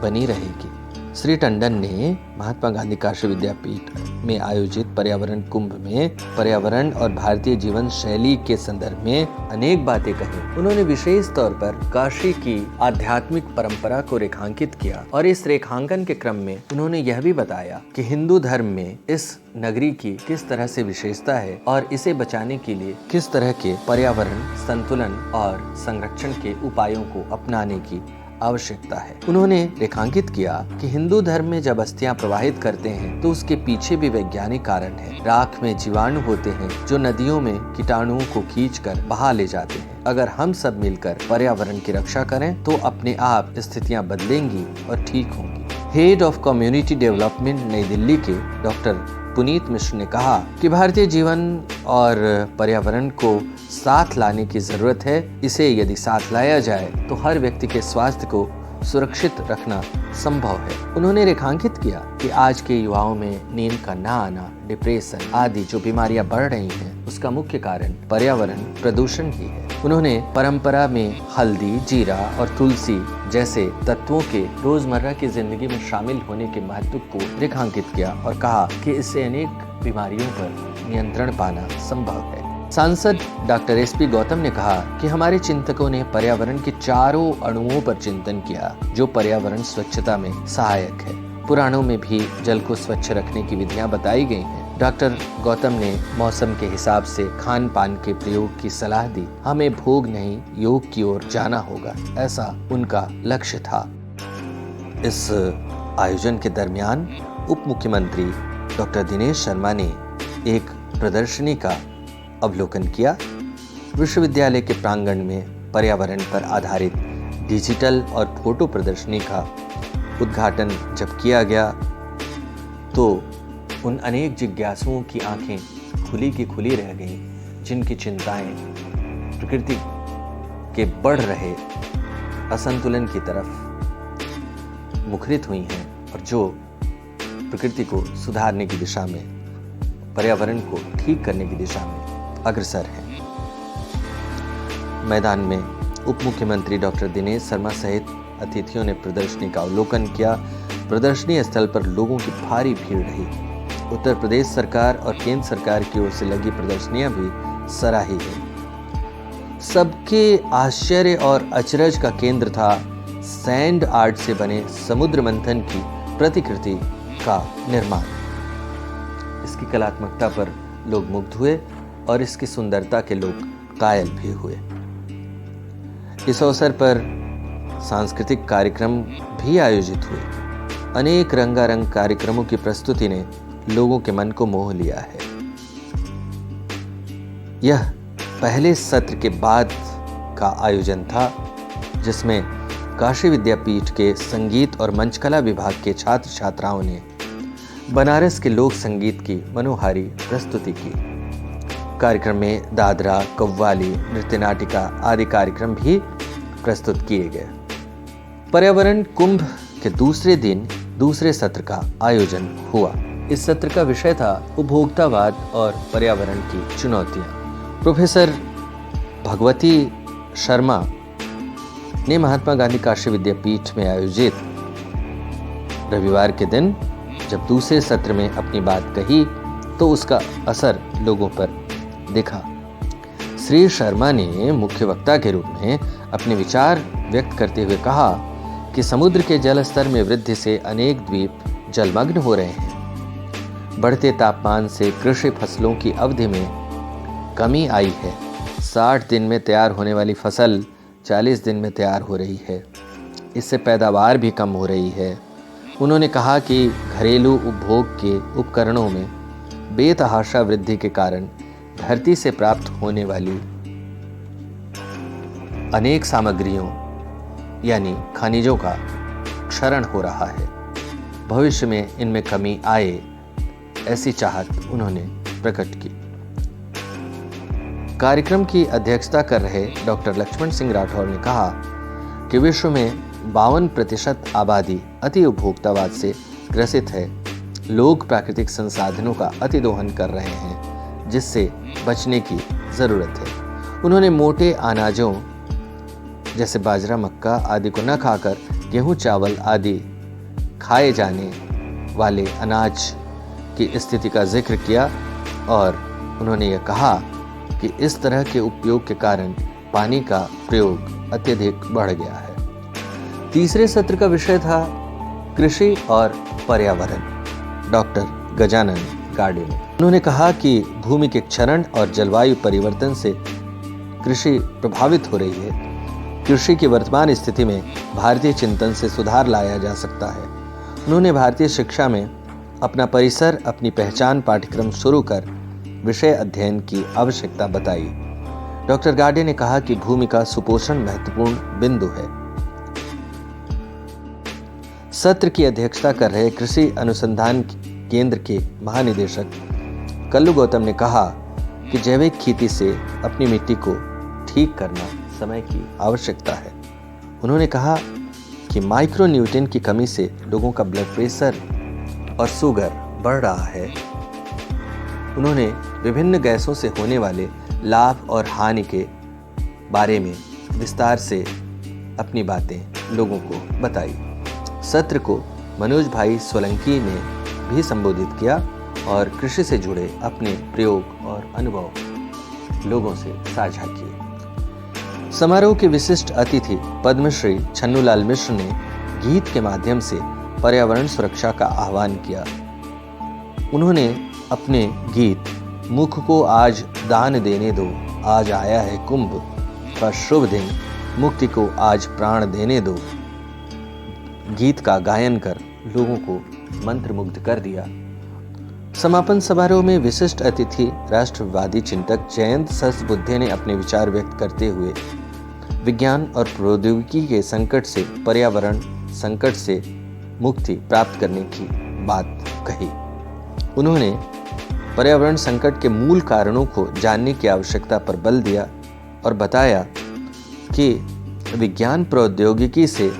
बनी रहेगी। श्री टंडन ने महात्मा गांधी काशी विद्यापीठ में आयोजित पर्यावरण कुंभ में पर्यावरण और भारतीय जीवन शैली के संदर्भ में अनेक बातें कही। उन्होंने विशेष तौर पर काशी की आध्यात्मिक परंपरा को रेखांकित किया और इस रेखांकन के क्रम में उन्होंने यह भी बताया कि हिंदू धर्म में इस नगरी की किस तरह से विशेषता है और इसे बचाने के लिए किस तरह के पर्यावरण संतुलन और संरक्षण के उपायों को अपनाने की आवश्यकता है। उन्होंने रेखांकित किया कि हिंदू धर्म में जब अस्थियां प्रवाहित करते हैं तो उसके पीछे भी वैज्ञानिक कारण है। राख में जीवाणु होते हैं जो नदियों में कीटाणुओं को खींचकर बहा ले जाते हैं। अगर हम सब मिलकर पर्यावरण की रक्षा करें तो अपने आप स्थितियां बदलेंगी और ठीक होंगी। हेड ऑफ कम्युनिटी डेवलपमेंट नई दिल्ली के डॉक्टर पुनीत मिश्र ने कहा कि भारतीय जीवन और पर्यावरण को साथ लाने की जरूरत है। इसे यदि साथ लाया जाए तो हर व्यक्ति के स्वास्थ्य को सुरक्षित रखना संभव है। उन्होंने रेखांकित किया कि आज के युवाओं में नींद का ना आना, डिप्रेशन आदि जो बीमारियां बढ़ रही हैं, उसका मुख्य कारण पर्यावरण प्रदूषण ही है। उन्होंने परंपरा में हल्दी, जीरा और तुलसी जैसे तत्वों के रोजमर्रा की जिंदगी में शामिल होने के महत्व को रेखांकित किया और कहा कि इससे अनेक बीमारियों पर नियंत्रण पाना संभव है। सांसद डॉक्टर एसपी गौतम ने कहा कि हमारे चिंतकों ने पर्यावरण के चारों अणुओं पर चिंतन किया जो पर्यावरण स्वच्छता में सहायक है। पुराणों में भी जल को स्वच्छ रखने की विधियां बताई गई हैं। डॉक्टर गौतम ने मौसम के हिसाब से खान पान के प्रयोग की सलाह दी। हमें भोग नहीं योग की ओर जाना होगा, ऐसा उनका लक्ष्य था। इस आयोजन के दरमियान उप मुख्यमंत्री डॉक्टर दिनेश शर्मा ने एक प्रदर्शनी का अवलोकन किया। विश्वविद्यालय के प्रांगण में पर्यावरण पर आधारित डिजिटल और फोटो प्रदर्शनी का उद्घाटन जब किया गया तो उन अनेक जिज्ञासुओं की आंखें खुली की खुली रह गईं, जिनकी चिंताएं प्रकृति के बढ़ रहे असंतुलन की तरफ मुखरित हुई हैं और जो प्रकृति को सुधारने की दिशा में, पर्यावरण को ठीक करने की दिशा में अग्रसर है। मैदान में उप मुख्यमंत्री डॉक्टर दिनेश शर्मा सहित अतिथियों ने प्रदर्शनी का अवलोकन किया। प्रदर्शनी स्थल पर लोगों की भारी भीड़ रही। उत्तर प्रदेश सरकार और केंद्र सरकार की ओर से लगी प्रदर्शनियां भी सराही गई। सबके आश्चर्य और अचरज का केंद्र था सैंड आर्ट से बने समुद्र मंथन की प्रतिकृति का निर्माण। इसकी कलात्मकता पर लोग मुग्ध हुए और इसकी सुंदरता के लोग कायल भी हुए। इस अवसर पर सांस्कृतिक कार्यक्रम भी आयोजित हुए। अनेक रंगारंग कार्यक्रमों की प्रस्तुति ने लोगों के मन को मोह लिया है। यह पहले सत्र के बाद का आयोजन था जिसमें काशी विद्यापीठ के संगीत और मंचकला विभाग के छात्र छात्राओं ने बनारस के लोक संगीत की मनोहारी प्रस्तुति की। कार्यक्रम में दादरा, कव्वाली, नृत्य नाटिका आदि कार्यक्रम भी प्रस्तुत किए गए। पर्यावरण कुंभ के दूसरे दिन दूसरे सत्र का आयोजन हुआ। इस सत्र का विषय था उपभोक्तावाद और पर्यावरण की चुनौतियां। प्रोफेसर भगवती शर्मा ने महात्मा गांधी काशी विद्यापीठ में आयोजित रविवार के दिन जब दूसरे सत्र में अपनी बात कही तो उसका असर लोगों पर दिखा। श्री शर्मा ने मुख्य वक्ता के रूप में अपने विचार व्यक्त करते हुए कहा कि समुद्र के जल स्तर में वृद्धि से अनेक द्वीप जलमग्न हो रहे हैं। बढ़ते तापमान से कृषि फसलों की अवधि में कमी आई है। 60 दिन में तैयार होने वाली फसल 40 दिन में तैयार हो रही है। इससे पैदावार भी कम हो रही है। उन्होंने कहा कि घरेलू उपभोग के उपकरणों में बेतहाशा वृद्धि के कारण धरती से प्राप्त होने वाली अनेक सामग्रियों यानी खनिजों का क्षरण हो रहा है। भविष्य में इनमें कमी आए ऐसी चाहत उन्होंने प्रकट की। कार्यक्रम की अध्यक्षता कर रहे डॉक्टर लक्ष्मण सिंह राठौर ने कहा कि विश्व में 52% आबादी अति उपभोक्तावाद से ग्रसित है। लोग प्राकृतिक संसाधनों का अति दोहन कर रहे हैं जिससे बचने की जरूरत है। उन्होंने मोटे अनाजों जैसे बाजरा, मक्का आदि को न खाकर गेहूं, चावल आदि खाए जाने वाले अनाज की स्थिति का जिक्र किया और उन्होंने यह कहा कि इस तरह के उपयोग के कारण पानी का प्रयोग अत्यधिक बढ़ गया है। तीसरे सत्र का विषय था कृषि और पर्यावरण। डॉक्टर गजानन गाडे ने उन्होंने कहा कि भूमि के क्षरण और जलवायु परिवर्तन से कृषि प्रभावित हो रही है। कृषि की वर्तमान स्थिति में भारतीय चिंतन से सुधार लाया जा सकता है। उन्होंने भारतीय शिक्षा में अपना परिसर, अपनी पहचान पाठ्यक्रम शुरू कर विषय अध्ययन की आवश्यकता बताई। डॉक्टर गाडे ने कहा कि भूमि का सुपोषण महत्वपूर्ण बिंदु है। सत्र की अध्यक्षता कर रहे कृषि अनुसंधान केंद्र के महानिदेशक कल्लू गौतम ने कहा कि जैविक खेती से अपनी मिट्टी को ठीक करना समय की आवश्यकता है। उन्होंने कहा कि माइक्रो न्यूट्रिएंट की कमी से लोगों का ब्लड प्रेशर और शुगर बढ़ रहा है। उन्होंने विभिन्न गैसों से होने वाले लाभ और हानि के बारे में विस्तार से अपनी बातें लोगों को बताई। सत्र को मनोज भाई सोलंकी ने भी संबोधित किया और कृषि से जुड़े अपने प्रयोग और अनुभव लोगों से साझा किए। समारोह के विशिष्ट अतिथि पद्मश्री छन्नूलाल मिश्र ने गीत के माध्यम से पर्यावरण सुरक्षा का आह्वान किया। उन्होंने अपने गीत मुख को आज दान देने दो, आज आया है कुंभ का शुभ दिन, मुक्ति को आज प्राण देने दो गीत का गायन कर लोगों को मंत्रमुग्ध कर दिया। समापन समारोह में विशिष्ट अतिथि राष्ट्रवादी चिंतक जयंत सहस्रबुद्धे ने अपने विचार व्यक्त करते हुए विज्ञान और प्रौद्योगिकी के संकट से पर्यावरण संकट से मुक्ति प्राप्त करने की बात कही। उन्होंने पर्यावरण संकट के मूल कारणों को जानने की आवश्यकता पर बल दिया और बताया कि विज्ञान प्रौद्योगिकी से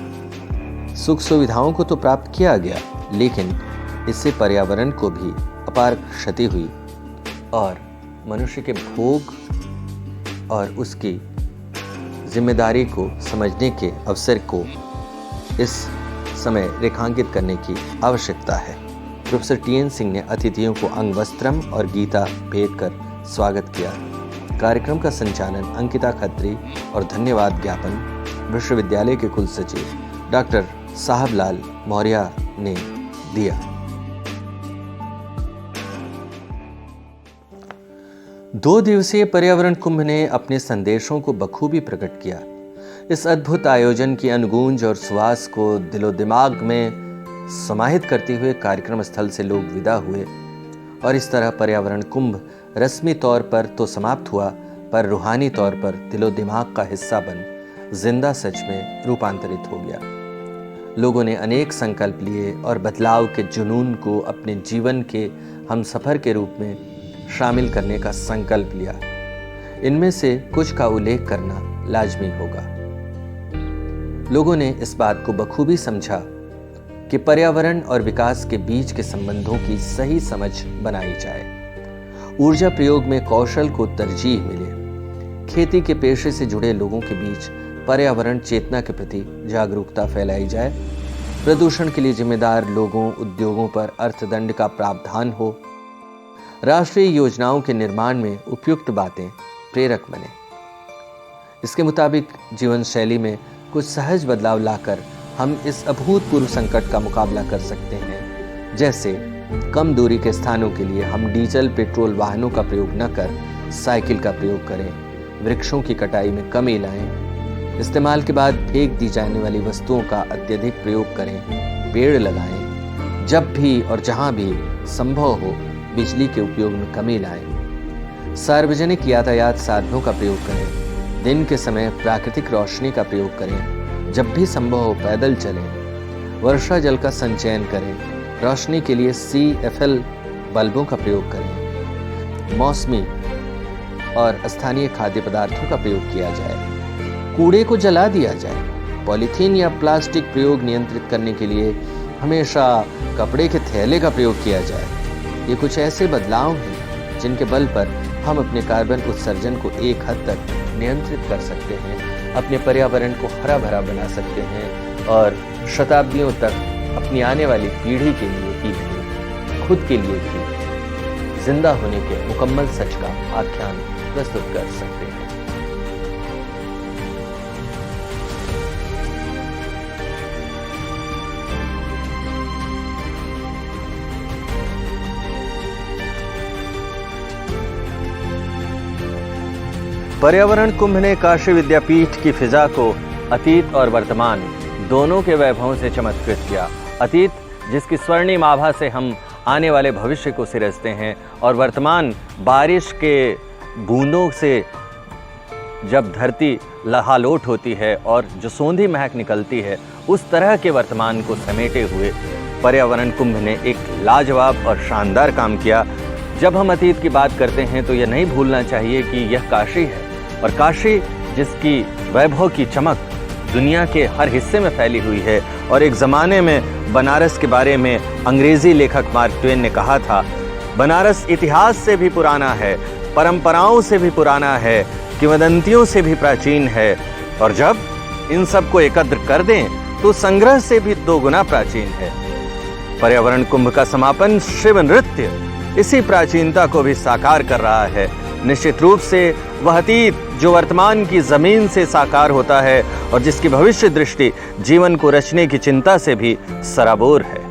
सुख सुविधाओं को तो प्राप्त किया गया, लेकिन इससे पर्यावरण को भी अपार क्षति हुई और मनुष्य के भोग और उसकी जिम्मेदारी को समझने के अवसर को इस समय रेखांकित करने की आवश्यकता है। Professor TN. सिंह ने अतिथियों को अंग वस्त्रम और गीता भेंट कर स्वागत किया। कार्यक्रम का संचालन अंकिता खत्री और धन्यवाद ज्ञापन विश्वविद्यालय के कुल सचिव डॉक्टर साहबलाल मौर्य ने दिया। दो दिवसीय पर्यावरण कुंभ ने अपने संदेशों को बखूबी प्रकट किया। इस अद्भुत आयोजन की अनगूंज और सुवास को दिलो दिमाग में समाहित करते हुए कार्यक्रम स्थल से लोग विदा हुए और इस तरह पर्यावरण कुंभ रस्मी तौर पर तो समाप्त हुआ, पर रूहानी तौर पर दिलो दिमाग का हिस्सा बन जिंदा सच में रूपांतरित हो गया। लोगों ने अनेक संकल्प लिए और बदलाव के जुनून को अपने जीवन के हमसफर के रूप में शामिल करने का संकल्प लिया। इनमें से कुछ का उल्लेख करना लाजमी होगा। लोगों ने इस बात को बखूबी समझा कि पर्यावरण और विकास के बीच के संबंधों की सही समझ बनाई जाए। ऊर्जा प्रयोग में कौशल को तरजीह मिले। खेती के पेशे से जुड़े लोगों के बीच पर्यावरण चेतना के प्रति जागरूकता फैलाई जाए। प्रदूषण के लिए जिम्मेदार लोगों, उद्योगों पर अर्थदंड का प्रावधान हो। राष्ट्रीय योजनाओं के निर्माण में उपयुक्त बातें प्रेरक बने। इसके मुताबिक जीवन शैली में कुछ सहज बदलाव लाकर हम इस अभूतपूर्व संकट का मुकाबला कर सकते हैं। जैसे कम दूरी के स्थानों के लिए हम डीजल पेट्रोल वाहनों का प्रयोग न कर साइकिल का प्रयोग करें, वृक्षों की कटाई में कमी लाएं, इस्तेमाल के बाद फेंक दी जाने वाली वस्तुओं का अत्यधिक प्रयोग करें, पेड़ लगाएं, जब भी और जहां भी संभव हो बिजली के उपयोग में कमी लाएं, सार्वजनिक यातायात साधनों का प्रयोग करें, दिन के समय प्राकृतिक रोशनी का प्रयोग करें, जब भी संभव हो पैदल चलें, वर्षा जल का संचयन करें, रोशनी के लिए CFL बल्बों का प्रयोग करें, मौसमी और स्थानीय खाद्य पदार्थों का प्रयोग किया जाए, कूड़े को जला दिया जाए, पॉलीथीन या प्लास्टिक प्रयोग नियंत्रित करने के लिए हमेशा कपड़े के थैले का प्रयोग किया जाए। ये कुछ ऐसे बदलाव हैं जिनके बल पर हम अपने कार्बन उत्सर्जन को एक हद तक नियंत्रित कर सकते हैं, अपने पर्यावरण को हरा भरा बना सकते हैं और शताब्दियों तक अपनी आने वाली पीढ़ी के लिए ही नहीं, खुद के लिए भी जिंदा होने के मुकम्मल सच का आख्यान प्रस्तुत कर सकते हैं। पर्यावरण कुंभ ने काशी विद्यापीठ की फिजा को अतीत और वर्तमान दोनों के वैभवों से चमत्कृत किया। अतीत जिसकी स्वर्णिम आभा से हम आने वाले भविष्य को सिरजते हैं और वर्तमान बारिश के बूंदों से जब धरती लहालोट होती है और जो सौंधी महक निकलती है, उस तरह के वर्तमान को समेटे हुए पर्यावरण कुंभ ने एक लाजवाब और शानदार काम किया। जब हम अतीत की बात करते हैं तो यह नहीं भूलना चाहिए कि यह काशी है और काशी जिसकी वैभव की चमक दुनिया के हर हिस्से में फैली हुई है। और एक ज़माने में बनारस के बारे में अंग्रेज़ी लेखक मार्क ट्वेन ने कहा था, बनारस इतिहास से भी पुराना है, परंपराओं से भी पुराना है, किंवदंतियों से भी प्राचीन है, और जब इन सब को एकत्र कर दें तो संग्रह से भी 2 गुना प्राचीन है। पर्यावरण कुंभ का समापन शिव नृत्य इसी प्राचीनता को भी साकार कर रहा है। निश्चित रूप से वह अतीत जो वर्तमान की जमीन से साकार होता है और जिसकी भविष्य दृष्टि जीवन को रचने की चिंता से भी सराबोर है।